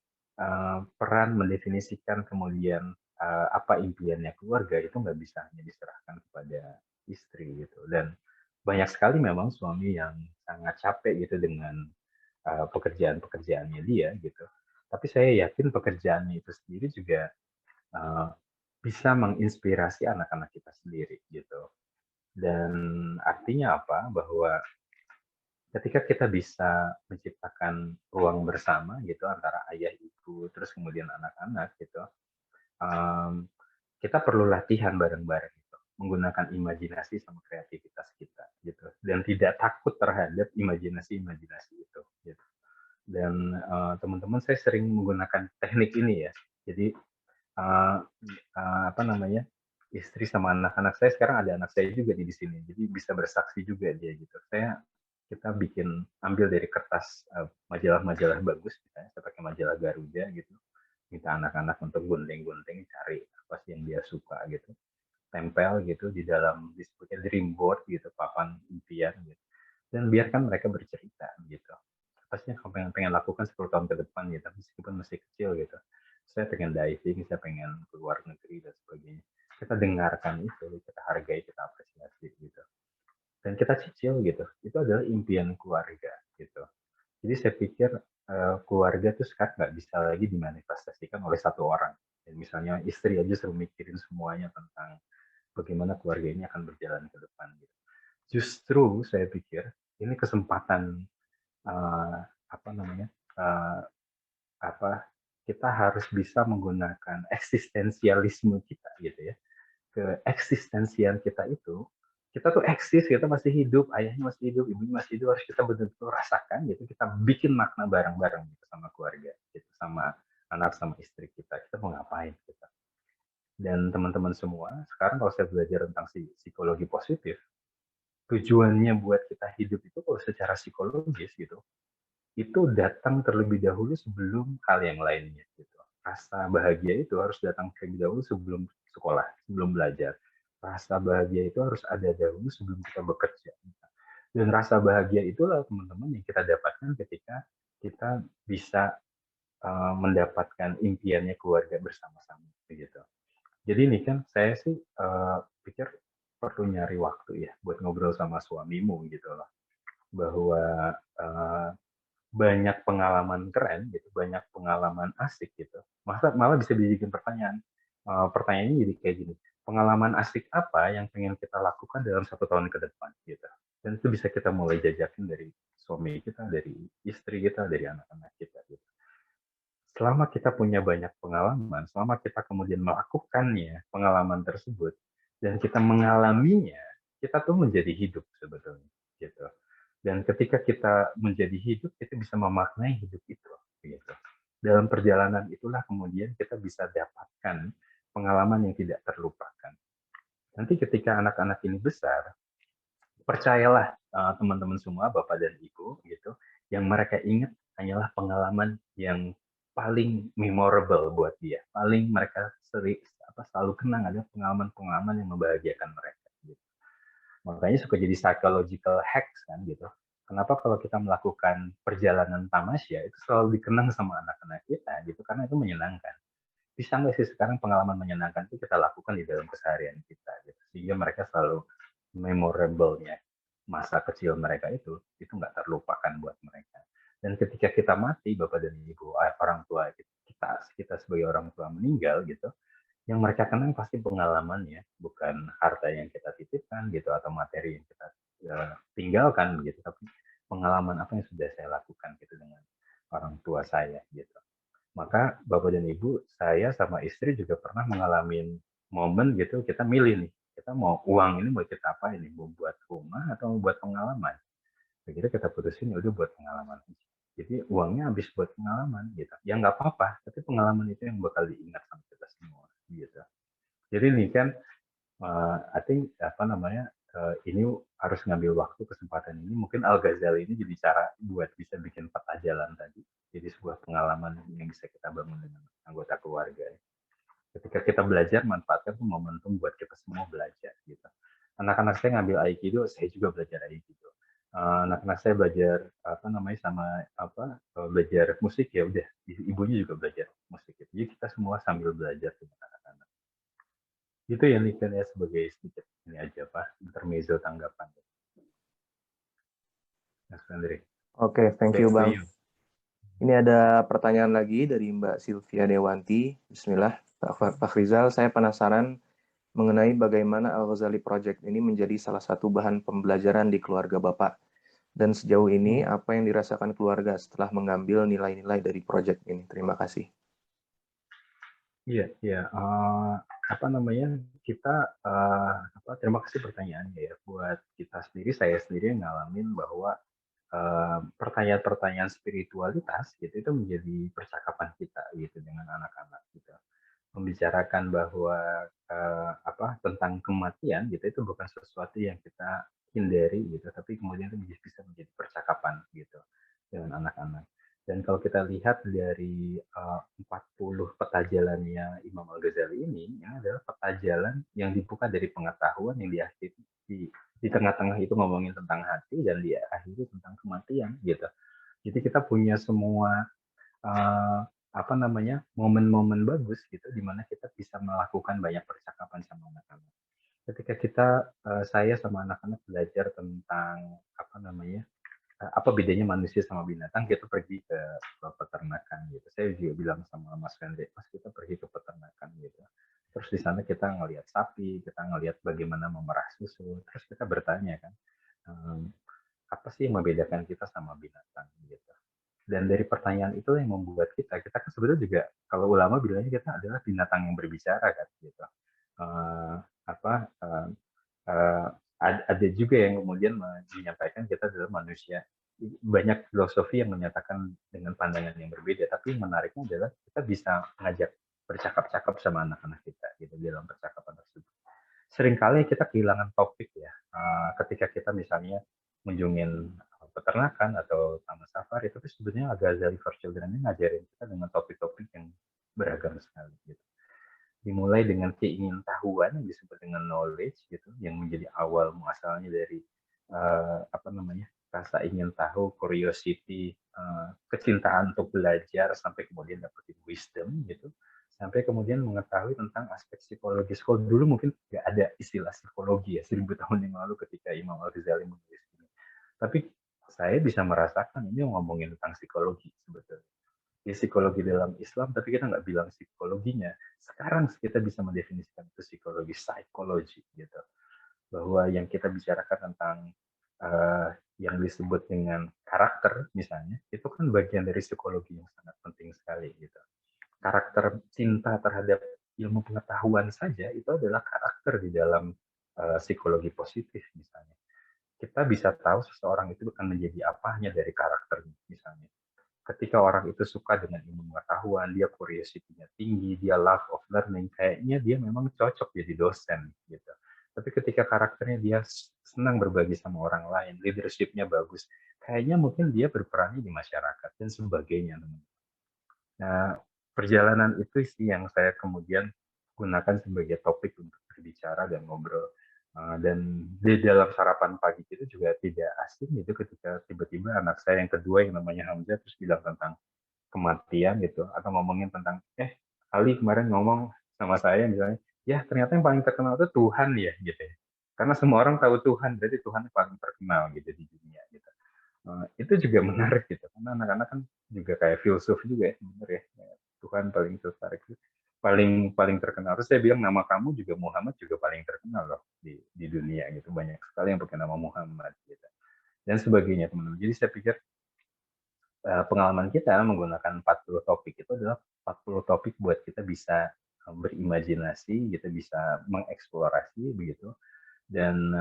peran mendefinisikan kemudian apa impiannya keluarga itu nggak bisa hanya diserahkan kepada istri gitu. Dan banyak sekali memang suami yang sangat capek gitu dengan pekerjaan-pekerjaannya dia gitu. Tapi saya yakin pekerjaannya itu sendiri juga bisa menginspirasi anak-anak kita sendiri gitu. Dan artinya apa? Bahwa ketika kita bisa menciptakan ruang bersama gitu antara ayah ibu terus kemudian anak-anak gitu, kita perlu latihan bareng-bareng gitu, menggunakan imajinasi sama kreativitas kita gitu, dan tidak takut terhadap imajinasi itu gitu. Dan teman-teman, saya sering menggunakan teknik ini ya. Jadi istri sama anak-anak saya, sekarang ada anak saya juga di sini, jadi bisa bersaksi juga dia gitu. Kita ambil dari kertas majalah-majalah bagus, misalnya saya pakai majalah Garuda gitu, minta anak-anak untuk gunting-gunting, cari apa sih yang dia suka gitu, tempel gitu di dalam disebutnya dream board gitu, papan impian gitu, dan biarkan mereka bercerita gitu. Apa sih yang kamu pengen lakukan 10 tahun ke depan gitu, meskipun masih kecil gitu. Saya pengen diving, saya pengen keluar negeri dan sebagainya. Kita dengarkan itu, kita hargai, kita apresiasi gitu. Dan kita cicil gitu. Itu adalah impian keluarga gitu. Jadi saya pikir keluarga itu sekarang nggak bisa lagi dimanifestasikan oleh satu orang. Dan misalnya istri aja selalu mikirin semuanya tentang bagaimana keluarga ini akan berjalan ke depan gitu. Justru saya pikir ini kesempatan kita harus bisa menggunakan eksistensialisme kita gitu ya. Keeksistensian kita itu, kita tuh eksis, kita masih hidup, ayahnya masih hidup, ibunya masih hidup, harus kita betul-betul rasakan gitu, kita bikin makna bareng-bareng gitu sama keluarga gitu, sama anak, sama istri kita mau ngapain gitu. Dan teman-teman semua, sekarang kalau saya belajar tentang psikologi positif, tujuannya buat kita hidup itu kalau secara psikologis gitu, itu datang terlebih dahulu sebelum hal yang lainnya gitu. Rasa bahagia itu harus datang terlebih dahulu sebelum sekolah, sebelum belajar. Rasa bahagia itu harus ada dahulu sebelum kita bekerja. Dan rasa bahagia itulah teman-teman yang kita dapatkan ketika kita bisa mendapatkan impiannya keluarga bersama-sama begitu. Jadi ini kan saya sih pikir perlu nyari waktu ya buat ngobrol sama suamimu gitu loh. Bahwa banyak pengalaman keren gitu, banyak pengalaman asik gitu. Malah bisa dijadikan pertanyaan. Pertanyaannya jadi kayak gini, pengalaman asik apa yang pengen kita lakukan dalam 1 tahun ke depan gitu. Dan itu bisa kita mulai jajakin dari suami kita, dari istri kita, dari anak-anak kita gitu. Selama kita punya banyak pengalaman, selama kita kemudian melakukannya, pengalaman tersebut, dan kita mengalaminya, kita tuh menjadi hidup sebetulnya gitu. Dan ketika kita menjadi hidup, kita bisa memaknai hidup itu gitu. Dalam perjalanan itulah kemudian kita bisa dapatkan pengalaman yang tidak terlupakan. Nanti ketika anak-anak ini besar, percayalah teman-teman semua, Bapak dan Ibu, gitu, yang mereka ingat hanyalah pengalaman yang paling memorable buat dia, paling mereka selalu kenang adalah pengalaman-pengalaman yang membahagiakan mereka. Gitu. Makanya suka jadi psychological hacks kan gitu. Kenapa kalau kita melakukan perjalanan tamasya itu selalu dikenang sama anak-anak kita gitu, karena itu menyenangkan. Bisa nggak sih sekarang pengalaman menyenangkan itu kita lakukan di dalam keseharian kita gitu, sehingga mereka selalu memorable-nya masa kecil mereka itu nggak terlupakan buat mereka. Dan ketika kita mati, Bapak dan Ibu, orang tua kita sebagai orang tua meninggal gitu, yang mereka kenang pasti pengalamannya, bukan harta yang kita titipkan gitu atau materi yang kita tinggalkan gitu, tapi pengalaman apa yang sudah saya lakukan gitu dengan orang tua saya gitu. Maka Bapak dan Ibu, saya sama istri juga pernah mengalami momen gitu, kita milih nih, kita mau uang ini mau kita apa ini, mau buat rumah atau mau buat pengalaman. Begitu kita putusin udah buat pengalaman. Jadi uangnya habis buat pengalaman gitu. Ya nggak apa-apa, tapi pengalaman itu yang bakal diingat sama kita semua gitu. Jadi ini kan I think ini harus ngambil waktu kesempatan ini. Mungkin Al-Ghazali ini jadi cara buat bisa bikin peta jalan tadi. Jadi sebuah pengalaman yang bisa kita bangun dengan anggota keluarga. Ketika kita belajar, manfaatkan tuh momentum buat kita semua belajar gitu. Anak-anak saya ngambil Aikido, saya juga belajar Aikido. Anak-anak saya belajar belajar musik, ya udah ibunya juga belajar musik. Jadi kita semua sambil belajar dengan anak-anak. Itu yang ya sebagai sedikit ini aja Pak, intermezzo tanggapan. Mas Andri. Oke, thank you Bang. Ini ada pertanyaan lagi dari Mbak Sylvia Dewanti. Bismillah, Pak Rizal, saya penasaran mengenai bagaimana Al-Ghazali Project ini menjadi salah satu bahan pembelajaran di keluarga Bapak. Dan sejauh ini, apa yang dirasakan keluarga setelah mengambil nilai-nilai dari project ini? Terima kasih. Iya. Terima kasih pertanyaannya ya. Buat kita sendiri, saya sendiri ngalamin bahwa pertanyaan-pertanyaan spiritualitas gitu itu menjadi percakapan kita gitu dengan anak-anak gitu. Membicarakan bahwa tentang kematian gitu itu bukan sesuatu yang kita hindari gitu, tapi kemudian itu bisa menjadi percakapan gitu dengan anak-anak. Dan kalau kita lihat dari 40 peta jalannya Imam Al-Ghazali ini adalah peta jalan yang dibuka dari pengetahuan yang diakhiri di tengah-tengah itu ngomongin tentang hati dan diakhiri tentang kematian gitu. Jadi kita punya semua momen-momen bagus gitu di mana kita bisa melakukan banyak percakapan sama anak-anak. Ketika saya sama anak-anak belajar tentang apa bedanya manusia sama binatang, kita pergi ke peternakan gitu. Saya juga bilang sama Mas Fendri, Mas kita pergi ke peternakan gitu. Terus di sana kita ngelihat sapi, kita ngelihat bagaimana memerah susu. Terus kita bertanya kan, apa sih yang membedakan kita sama binatang gitu. Dan dari pertanyaan itu yang membuat kita kan sebetulnya juga kalau ulama bilangnya kita adalah binatang yang berbicara kan gitu. Ada juga yang kemudian menyampaikan kita adalah manusia. Banyak filosofi yang menyatakan dengan pandangan yang berbeda, tapi menariknya adalah kita bisa mengajak bercakap-cakap sama anak-anak kita gitu dalam percakapan tersebut. Seringkali kita kehilangan topik ya, ketika kita misalnya mengunjungin peternakan atau taman safari, tapi sebenarnya Al-Ghazali for Children ini ngajarin kita dengan topik-topik yang beragam sekali gitu. Dimulai dengan keingintahuan yang disebut dengan knowledge gitu, yang menjadi awal muasalnya dari rasa ingin tahu, curiosity, kecintaan untuk belajar sampai kemudian dapetin wisdom gitu, sampai kemudian mengetahui tentang aspek psikologis. Kalau dulu mungkin nggak ada istilah psikologi ya 1000 tahun yang lalu ketika Imam Al-Ghazali menulis ini. Tapi saya bisa merasakan ini ngomongin tentang psikologi sebetulnya. Di psikologi dalam Islam, tapi kita nggak bilang psikologinya. Sekarang kita bisa mendefinisikan itu psikologi gitu. Bahwa yang kita bicarakan tentang yang disebut dengan karakter misalnya, itu kan bagian dari psikologi yang sangat penting sekali gitu. Karakter cinta terhadap ilmu pengetahuan saja itu adalah karakter di dalam psikologi positif misalnya. Kita bisa tahu seseorang itu akan menjadi apa hanya dari karakternya misalnya. ketika orang itu suka dengan ilmu pengetahuan, dia curiosity-nya tinggi, dia love of learning, kayaknya dia memang cocok jadi dosen gitu. Tapi ketika karakternya dia senang berbagi sama orang lain, leadership-nya bagus, kayaknya mungkin dia berperan di masyarakat dan sebagainya. Nah, perjalanan itu sih yang saya kemudian gunakan sebagai topik untuk berbicara dan ngobrol. Dan di dalam sarapan pagi itu juga tidak asing gitu ketika tiba-tiba anak saya yang kedua yang namanya Hamzah terus bilang tentang kematian gitu, atau ngomongin tentang, Ali kemarin ngomong sama saya misalnya, ya ternyata yang paling terkenal itu Tuhan ya gitu ya. Karena semua orang tahu Tuhan, berarti Tuhan yang paling terkenal gitu di dunia gitu. Itu juga menarik gitu, karena anak-anak kan juga kayak filsuf juga ya sebenarnya. Tuhan paling tertarik, paling paling terkenal. Terus saya bilang nama kamu juga Muhammad juga paling terkenal loh di dunia gitu. Banyak sekali yang pakai nama Muhammad gitu. Dan sebagainya teman-teman. Jadi saya pikir pengalaman kita menggunakan 40 topik itu adalah 40 topik buat kita bisa berimajinasi, kita bisa mengeksplorasi begitu. Dan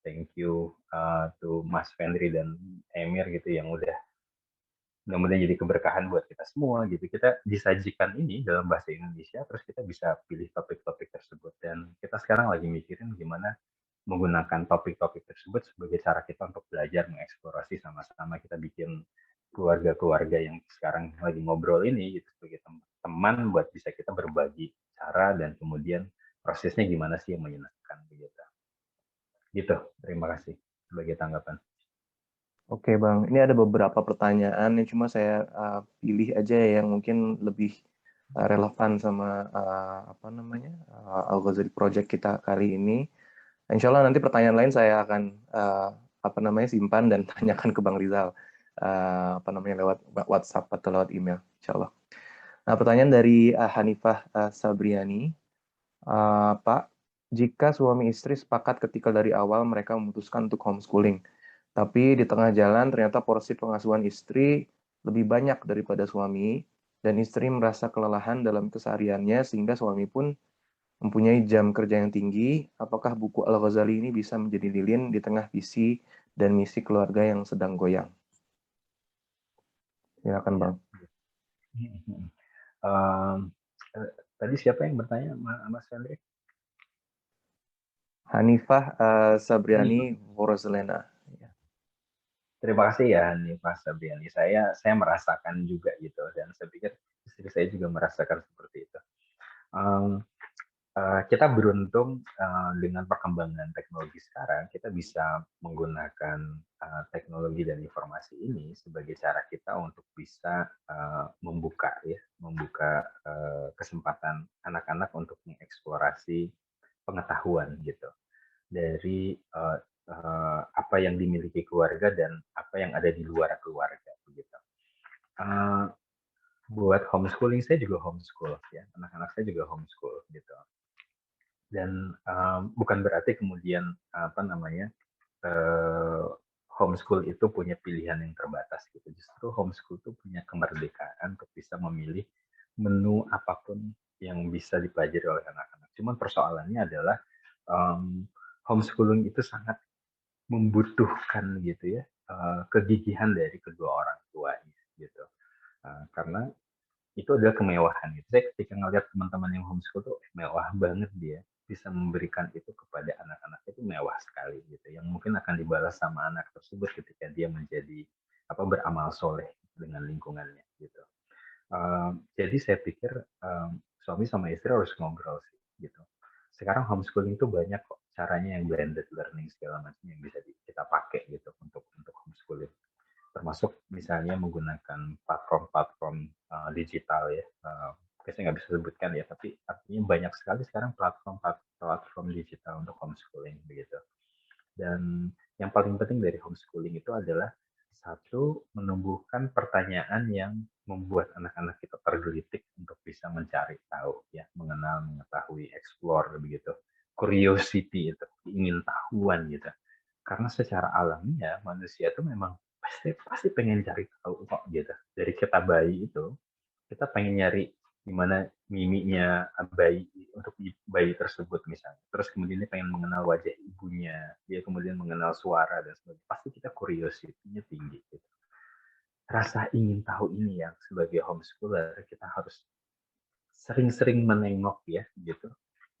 thank you to Mas Fendri dan Emir gitu yang udah mudah-mudahan jadi keberkahan buat kita semua gitu. Kita disajikan ini dalam bahasa Indonesia, terus kita bisa pilih topik-topik tersebut. Dan kita sekarang lagi mikirin gimana menggunakan topik-topik tersebut sebagai cara kita untuk belajar mengeksplorasi sama-sama. Kita bikin keluarga-keluarga yang sekarang lagi ngobrol ini gitu sebagai teman buat bisa kita berbagi cara dan kemudian prosesnya gimana sih yang menyenangkan begitu. Gitu. Terima kasih sebagai tanggapan. Oke Bang, ini ada beberapa pertanyaan yang cuma saya pilih aja yang mungkin lebih relevan sama Al-Ghazali Project kita kali ini. Insya Allah nanti pertanyaan lain saya akan simpan dan tanyakan ke Bang Rizal lewat WhatsApp atau lewat email, Insya Allah. Nah, pertanyaan dari Hanifah Sabriani, Pak, jika suami istri sepakat ketika dari awal mereka memutuskan untuk homeschooling, tapi di tengah jalan ternyata porsi pengasuhan istri lebih banyak daripada suami, dan istri merasa kelelahan dalam kesehariannya sehingga suami pun mempunyai jam kerja yang tinggi, apakah buku Al-Ghazali ini bisa menjadi lilin di tengah visi dan misi keluarga yang sedang goyang? Silakan Bang. Tadi siapa yang bertanya, Mas Fendri? Hanifah Sabriani Vorozelena. Terima kasih ya Hanifah Sabriani. Saya merasakan juga gitu, dan saya pikir istri saya juga merasakan seperti itu. Kita beruntung dengan perkembangan teknologi sekarang, kita bisa menggunakan teknologi dan informasi ini sebagai cara kita untuk bisa membuka kesempatan anak-anak untuk mengeksplorasi pengetahuan gitu dari apa yang dimiliki keluarga dan apa yang ada di luar keluarga begitu. Buat homeschooling saya juga homeschool ya, anak-anak saya juga homeschool gitu. Dan bukan berarti kemudian homeschool itu punya pilihan yang terbatas gitu. Justru homeschool itu punya kemerdekaan untuk bisa memilih menu apapun yang bisa dipelajari oleh anak-anak. Cuman persoalannya adalah homeschooling itu sangat membutuhkan gitu ya kegigihan dari kedua orang tuanya gitu. Karena itu adalah kemewahan gitu. Saya ketika ngeliat teman-teman yang homeschool tuh mewah banget dia, bisa memberikan itu kepada anak-anak itu mewah sekali gitu. Yang mungkin akan dibalas sama anak tersebut ketika dia menjadi beramal soleh dengan lingkungannya gitu. Jadi saya pikir suami sama istri harus ngobrol sih gitu. Sekarang homeschooling itu banyak kok caranya yang blended learning segala macam yang bisa kita pakai gitu untuk homeschooling. Termasuk misalnya menggunakan platform-platform digital ya. Saya nggak bisa sebutkan ya, tapi artinya banyak sekali sekarang platform digital untuk homeschooling begitu. Dan yang paling penting dari homeschooling itu adalah satu, menumbuhkan pertanyaan yang membuat anak-anak kita tergelitik untuk bisa mencari tahu ya, mengenal, mengetahui, explore begitu. Curiosity itu, ingin tahuan gitu. Karena secara alamiah manusia itu memang pasti pengen cari tahu kok gitu. Dari kita bayi itu kita pengen nyari gimana mimiknya bayi untuk bayi tersebut misalnya. Terus kemudian dia pengen mengenal wajah ibunya, dia kemudian mengenal suara dan sebagainya. Pasti kita curiosity-nya tinggi gitu. rasa ingin tahu ini yang sebagai homeschooler kita harus sering-sering menengok ya gitu,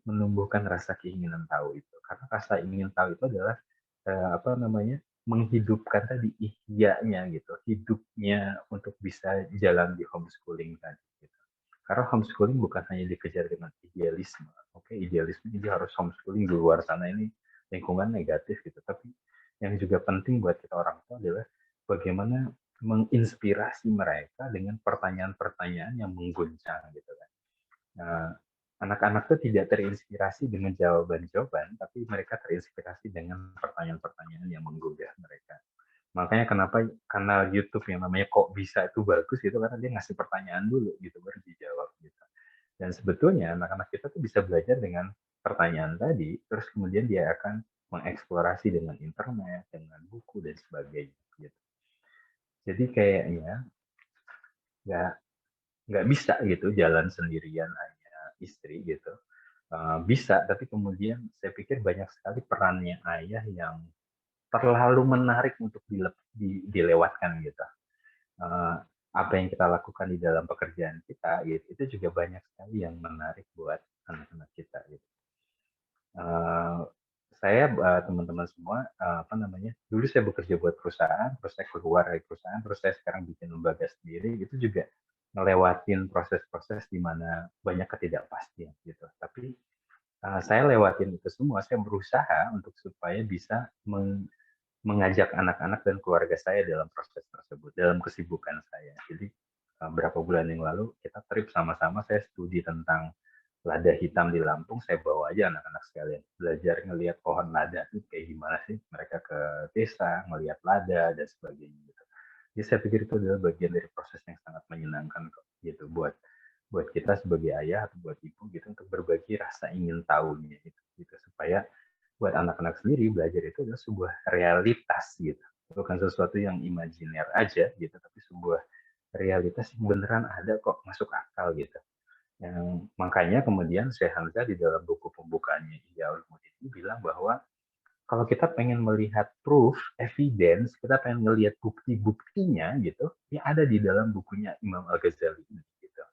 menumbuhkan rasa keinginan tahu itu. Karena rasa ingin tahu itu adalah apa namanya, menghidupkan tadi ihya'nya gitu, hidupnya untuk bisa jalan di homeschooling tadi gitu. Karena homeschooling bukan hanya dikejar dengan idealisme. Oke, idealisme ini harus homeschooling di luar sana ini lingkungan negatif gitu. Tapi yang juga penting buat kita orang tua adalah bagaimana menginspirasi mereka dengan pertanyaan-pertanyaan yang mengguncang gitu kan. Nah, anak-anak tuh tidak terinspirasi dengan jawaban-jawaban, tapi mereka terinspirasi dengan pertanyaan-pertanyaan yang menggugah mereka. Makanya kenapa kanal YouTube yang namanya Kok Bisa itu bagus gitu, karena dia ngasih pertanyaan dulu gitu, baru dijawab gitu. Dan sebetulnya anak-anak kita tuh bisa belajar dengan pertanyaan tadi, terus kemudian dia akan mengeksplorasi dengan internet, dengan buku dan sebagainya gitu. Jadi kayaknya nggak nggak bisa gitu jalan sendirian hanya istri gitu. Bisa, tapi kemudian saya pikir banyak sekali perannya ayah yang terlalu menarik untuk dilewatkan gitu. Apa yang kita lakukan di dalam pekerjaan kita gitu, itu juga banyak sekali yang menarik buat anak-anak kita gitu. Saya teman-teman semua apa namanya, dulu saya bekerja buat perusahaan, terus saya keluar dari perusahaan, terus saya sekarang bikin lembaga sendiri, itu juga ngelewatin proses-proses di mana banyak ketidakpastian gitu. Tapi saya lewatin itu semua, saya berusaha untuk supaya bisa mengajak anak-anak dan keluarga saya dalam proses tersebut, dalam kesibukan saya. Jadi berapa bulan yang lalu kita trip sama-sama, saya studi tentang lada hitam di Lampung, saya bawa aja anak-anak sekalian belajar ngelihat pohon lada itu kayak gimana sih, mereka ke desa ngelihat lada dan sebagainya gitu. Jadi saya pikir itu adalah bagian dari proses yang sangat menyenangkan kok gitu buat kita sebagai ayah atau buat ibu gitu, untuk berbagi rasa ingin tahunya gitu supaya buat anak-anak sendiri belajar itu adalah sebuah realitas gitu, bukan sesuatu yang imajiner aja gitu, tapi sebuah realitas yang beneran ada kok, masuk akal gitu. Yang makanya kemudian Syekh Hamzah di dalam buku pembukaannya Ihya Ulumuddin bilang bahwa kalau kita pengen melihat proof, evidence, kita pengen melihat bukti-buktinya gitu, ya ada di dalam bukunya Imam Al-Ghazali gitu.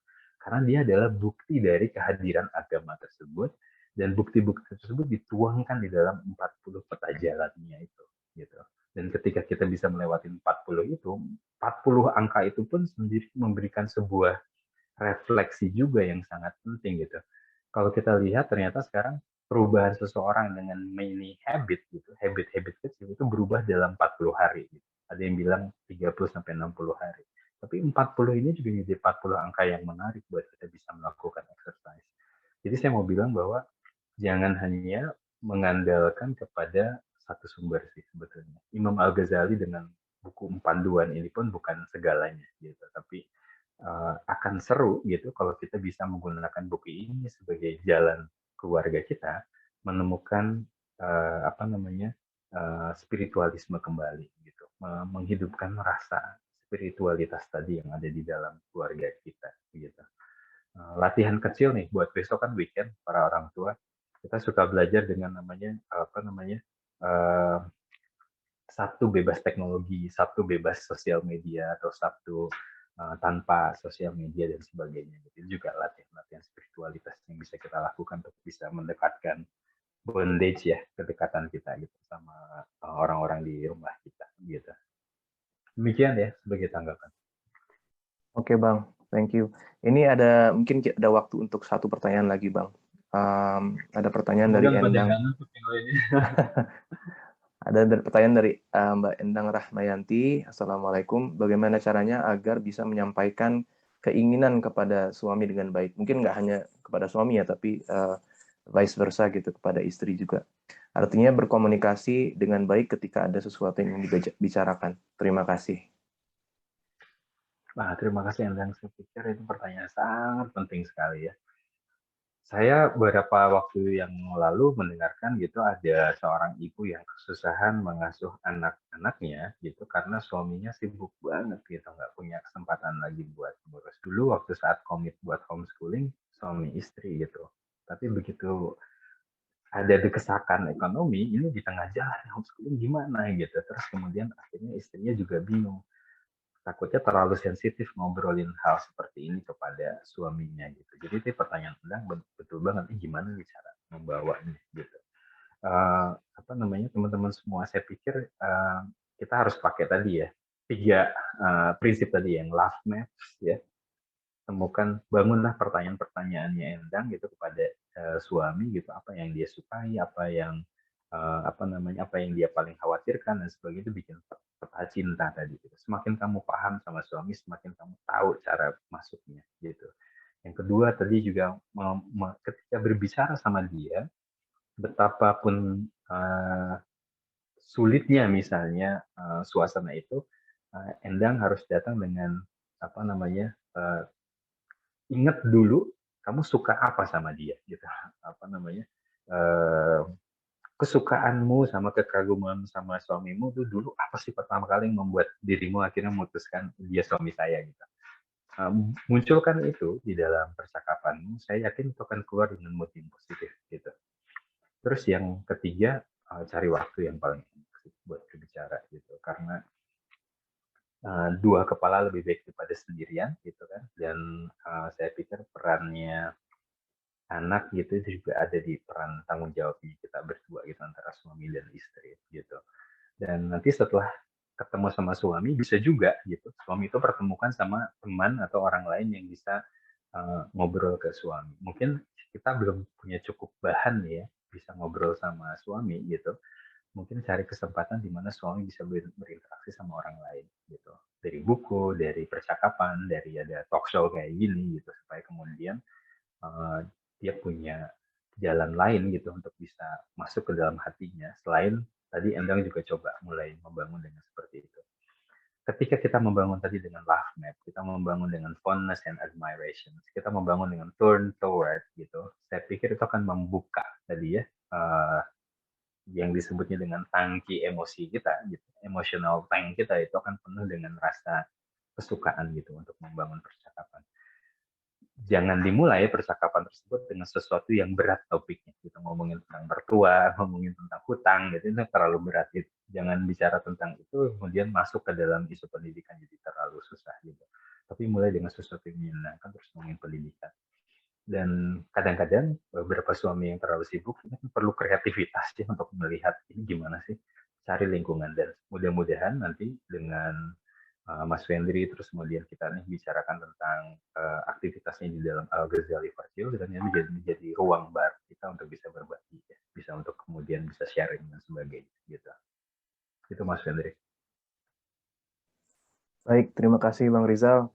Karena dia adalah bukti dari kehadiran agama tersebut, dan bukti-bukti tersebut dituangkan di dalam 40 peta jalannya itu gitu. Dan ketika kita bisa melewati 40 itu, 40 angka itu pun sendiri memberikan sebuah refleksi juga yang sangat penting gitu. Kalau kita lihat ternyata sekarang perubahan seseorang dengan mini habit gitu, habit-habit kecil itu berubah dalam 40 hari gitu. Ada yang bilang 30 sampai 60 hari. Tapi 40 ini juga jadi 40 angka yang menarik buat kita bisa melakukan exercise. Jadi saya mau bilang bahwa jangan hanya mengandalkan kepada satu sumber sih sebetulnya. Imam Al-Ghazali dengan buku Panduan ini pun bukan segalanya gitu, tapi akan seru gitu kalau kita bisa menggunakan buku ini sebagai jalan keluarga kita menemukan apa namanya, spiritualisme kembali gitu, menghidupkan rasa spiritualitas tadi yang ada di dalam keluarga kita gitu. Latihan kecil nih buat besok kan weekend para orang tua, kita suka belajar dengan namanya apa namanya, Sabtu bebas teknologi, Sabtu bebas sosial media, atau Sabtu tanpa sosial media dan sebagainya. Itu juga latihan-latihan spiritualitas yang bisa kita lakukan untuk bisa mendekatkan bondage ya, kedekatan kita gitu sama orang-orang di rumah kita gitu. Demikian ya sebagai tanggapan. Oke Bang, thank you. Ini mungkin ada waktu untuk satu pertanyaan lagi Bang. Ada pertanyaan dari Endang. Ada pertanyaan dari Mbak Endang Rahmayanti. Assalamualaikum. Bagaimana caranya agar bisa menyampaikan keinginan kepada suami dengan baik? Mungkin nggak hanya kepada suami ya, tapi vice versa gitu kepada istri juga. Artinya berkomunikasi dengan baik ketika ada sesuatu yang ingin dibicarakan. Terima kasih. Nah, terima kasih Endang. Saya pikir itu pertanyaan sangat penting sekali ya. Saya beberapa waktu yang lalu mendengarkan gitu ada seorang ibu yang kesusahan mengasuh anak-anaknya gitu karena suaminya sibuk banget gitu, nggak punya kesempatan lagi buat ngurus. Dulu waktu saat komit buat homeschooling, suami istri gitu. Tapi begitu ada dekesakan ekonomi, ini di tengah jalan homeschooling gimana gitu. Terus kemudian akhirnya istrinya juga bingung. takutnya terlalu sensitif ngobrolin hal seperti ini kepada suaminya gitu. Jadi itu pertanyaan Endang betul banget, ini gimana nih cara membawanya gitu. Apa namanya, teman-teman semua, saya pikir kita harus pakai tadi ya 3 prinsip tadi yang love maps ya. Temukan, bangunlah pertanyaan-pertanyaannya Endang gitu kepada suami gitu, apa yang dia sukai, apa yang apa yang dia paling khawatirkan dan sebagainya, itu bikin peta cinta tadi gitu. Semakin kamu paham sama suami, semakin kamu tahu cara masuknya gitu. Yang kedua tadi juga ketika berbicara sama dia, betapapun sulitnya misalnya suasana itu, Endang harus datang dengan apa namanya, ingat dulu kamu suka apa sama dia gitu, apa namanya, kesukaanmu sama kekaguman sama suamimu tuh dulu apa sih pertama kali yang membuat dirimu akhirnya memutuskan dia suami saya gitu. Munculkan itu di dalam percakapanmu, saya yakin itu akan keluar dengan mood yang positif gitu. Terus yang ketiga, cari waktu yang paling enak buat berbicara gitu, karena 2 kepala lebih baik daripada sendirian gitu kan. Dan saya pikir perannya anak gitu itu juga ada di peran tanggung jawabnya kita berdua gitu, antara suami dan istri gitu. Dan nanti setelah ketemu sama suami, bisa juga gitu suami itu pertemukan sama teman atau orang lain yang bisa ngobrol ke suami. Mungkin kita belum punya cukup bahan ya bisa ngobrol sama suami gitu, mungkin cari kesempatan di mana suami bisa berinteraksi sama orang lain gitu, dari buku, dari percakapan, dari ada talk show kayak gini gitu, supaya kemudian dia punya jalan lain gitu untuk bisa masuk ke dalam hatinya, selain tadi Endang juga coba mulai membangun dengan seperti itu. Ketika kita membangun tadi dengan love map, kita membangun dengan fondness and admiration, kita membangun dengan turn toward gitu, saya pikir itu akan membuka tadi ya, yang disebutnya dengan tangki emosi kita gitu, emotional tank kita itu akan penuh dengan rasa kesukaan gitu untuk membangun percakapan. Jangan dimulai percakapan tersebut dengan sesuatu yang berat topiknya. Kita ngomongin tentang mertua, ngomongin tentang hutang, gitu, itu terlalu berat. Gitu. Jangan bicara tentang itu, kemudian masuk ke dalam isu pendidikan jadi terlalu susah. Gitu. Tapi mulai dengan sesuatu yang menyenangkan, terus ngomongin pendidikan. Dan kadang-kadang beberapa suami yang terlalu sibuk ini perlu kreativitas ya untuk melihat ini gimana sih, cari lingkungan. Dan mudah-mudahan nanti dengan Mas Wendri, terus kemudian kita nih bicarakan tentang aktivitasnya di dalam Al-Ghazali Virtual, dan ini menjadi ruang baru kita untuk bisa berbagi, ya. Bisa untuk kemudian bisa sharing dan sebagainya gitu. Itu Mas Wendri. Baik, terima kasih Bang Rizal.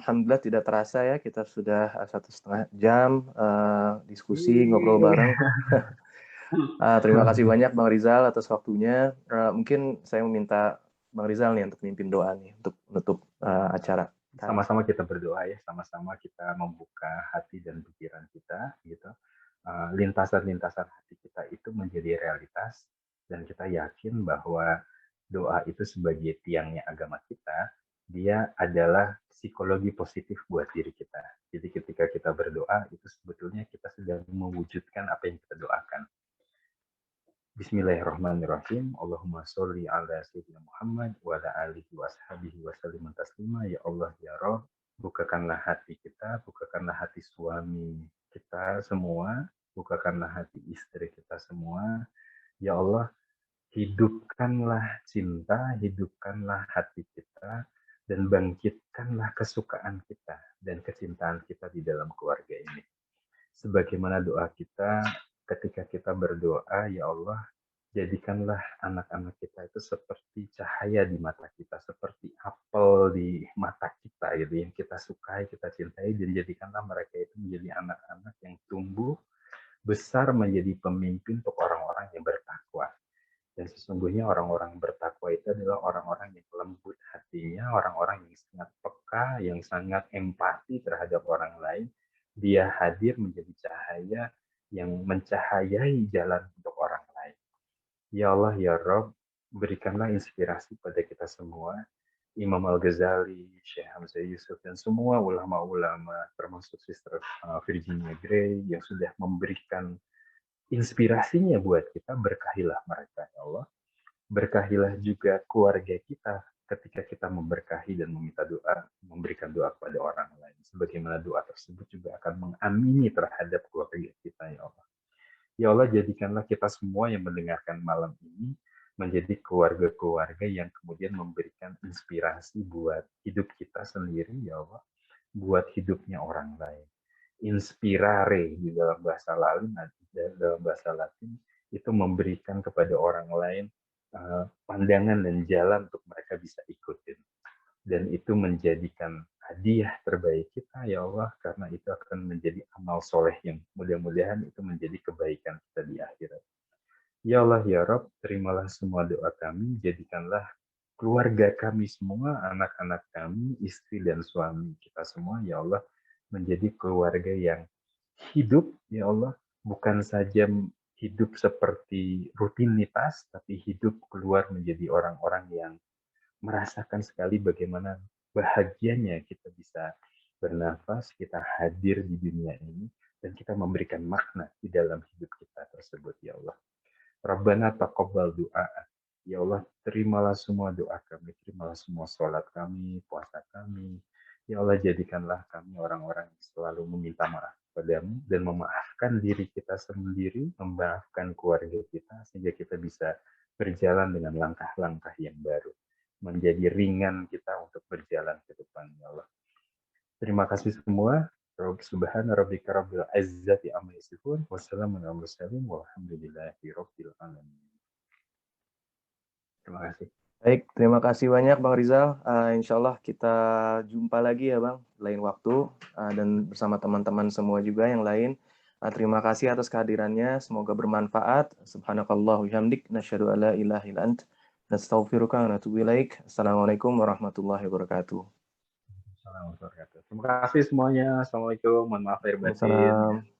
Alhamdulillah tidak terasa ya, kita sudah 1,5 jam diskusi, ngobrol bareng. Terima kasih banyak Bang Rizal atas waktunya. Mungkin saya meminta Bang Rizal nih untuk mimpin doa nih untuk menutup acara. Sama-sama kita berdoa ya, sama-sama kita membuka hati dan pikiran kita gitu. Lintasan-lintasan hati kita itu menjadi realitas, dan kita yakin bahwa doa itu sebagai tiangnya agama kita, dia adalah psikologi positif buat diri kita. Jadi ketika kita berdoa, itu sebetulnya kita sedang mewujudkan apa yang kita doakan. Bismillahirrahmanirrahim. Allahumma sholli ala sayyidina Muhammad wa ala alihi wa ashabihi wa sallim taslima. Ya Allah, ya Rabb, bukakanlah hati kita, bukakanlah hati suami kita semua, bukakanlah hati istri kita semua. Ya Allah, hidupkanlah cinta, hidupkanlah hati kita, dan bangkitkanlah kesukaan kita dan kecintaan kita di dalam keluarga ini. Sebagaimana doa kita ketika kita berdoa, ya Allah, jadikanlah anak-anak kita itu seperti cahaya di mata kita, seperti apel di mata kita gitu, yang kita sukai, kita cintai, dan jadikanlah mereka itu menjadi anak-anak yang tumbuh besar menjadi pemimpin untuk orang-orang yang bertakwa. Dan sesungguhnya orang-orang bertakwa itu adalah orang-orang yang lembut hatinya, orang-orang yang sangat peka, yang sangat empati terhadap orang lain. Dia hadir menjadi cahaya yang mencahayai jalan untuk orang lain. Ya Allah, ya Rabb, berikanlah inspirasi pada kita semua, Imam Al-Ghazali, Syekh Hamzah Yusuf, dan semua ulama-ulama, termasuk Sister Virginia Gray, yang sudah memberikan inspirasinya buat kita. Berkahilah mereka, ya Allah. Berkahilah juga keluarga kita, ketika kita memberkahi dan meminta doa, memberikan doa kepada orang lain. Sebagaimana doa tersebut juga akan mengamini terhadap keluarga kita, ya Allah. Ya Allah, jadikanlah kita semua yang mendengarkan malam ini menjadi keluarga-keluarga yang kemudian memberikan inspirasi buat hidup kita sendiri, ya Allah, buat hidupnya orang lain. Inspirare di dalam bahasa Latin itu memberikan kepada orang lain pandangan dan jalan untuk mereka bisa ikutin. Dan itu menjadikan hadiah terbaik kita, ya Allah, karena itu akan menjadi amal soleh yang mudah-mudahan itu menjadi kebaikan kita di akhirat. Ya Allah, ya Rabb, terimalah semua doa kami, jadikanlah keluarga kami semua, anak-anak kami, istri dan suami kita semua, ya Allah, menjadi keluarga yang hidup, ya Allah, bukan saja hidup seperti rutinitas, tapi hidup keluar menjadi orang-orang yang merasakan sekali bagaimana bahagianya kita bisa bernafas, kita hadir di dunia ini, dan kita memberikan makna di dalam hidup kita tersebut, ya Allah. Rabbana taqabbal du'a. Ya Allah, terimalah semua doa kami, terimalah semua sholat kami, puasa kami. Ya Allah, jadikanlah kami orang-orang yang selalu meminta maaf padamu dan memaafkan diri kita sendiri, memaafkan keluarga kita, sehingga kita bisa berjalan dengan langkah-langkah yang baru. Menjadi ringan kita untuk berjalan ke depan, ya Allah. Terima kasih semua. Subhana rabbika rabbil izzati amma yasifun. Wassalamu ala mursalin walhamdulillahi rabbil alamin. Terima kasih. Baik, terima kasih banyak Bang Rizal. Insya Allah kita jumpa lagi ya Bang, lain waktu, dan bersama teman-teman semua juga yang lain. Terima kasih atas kehadirannya, semoga bermanfaat. Subhanakallah bihamdik, nasyhadu alla ilaha illa ant, nastaghfiruka wa natubu ilaik. Assalamualaikum warahmatullahi wabarakatuh. Terima kasih semuanya. Assalamualaikum. Mohon maaf lahir batin. Waalaikumsalam.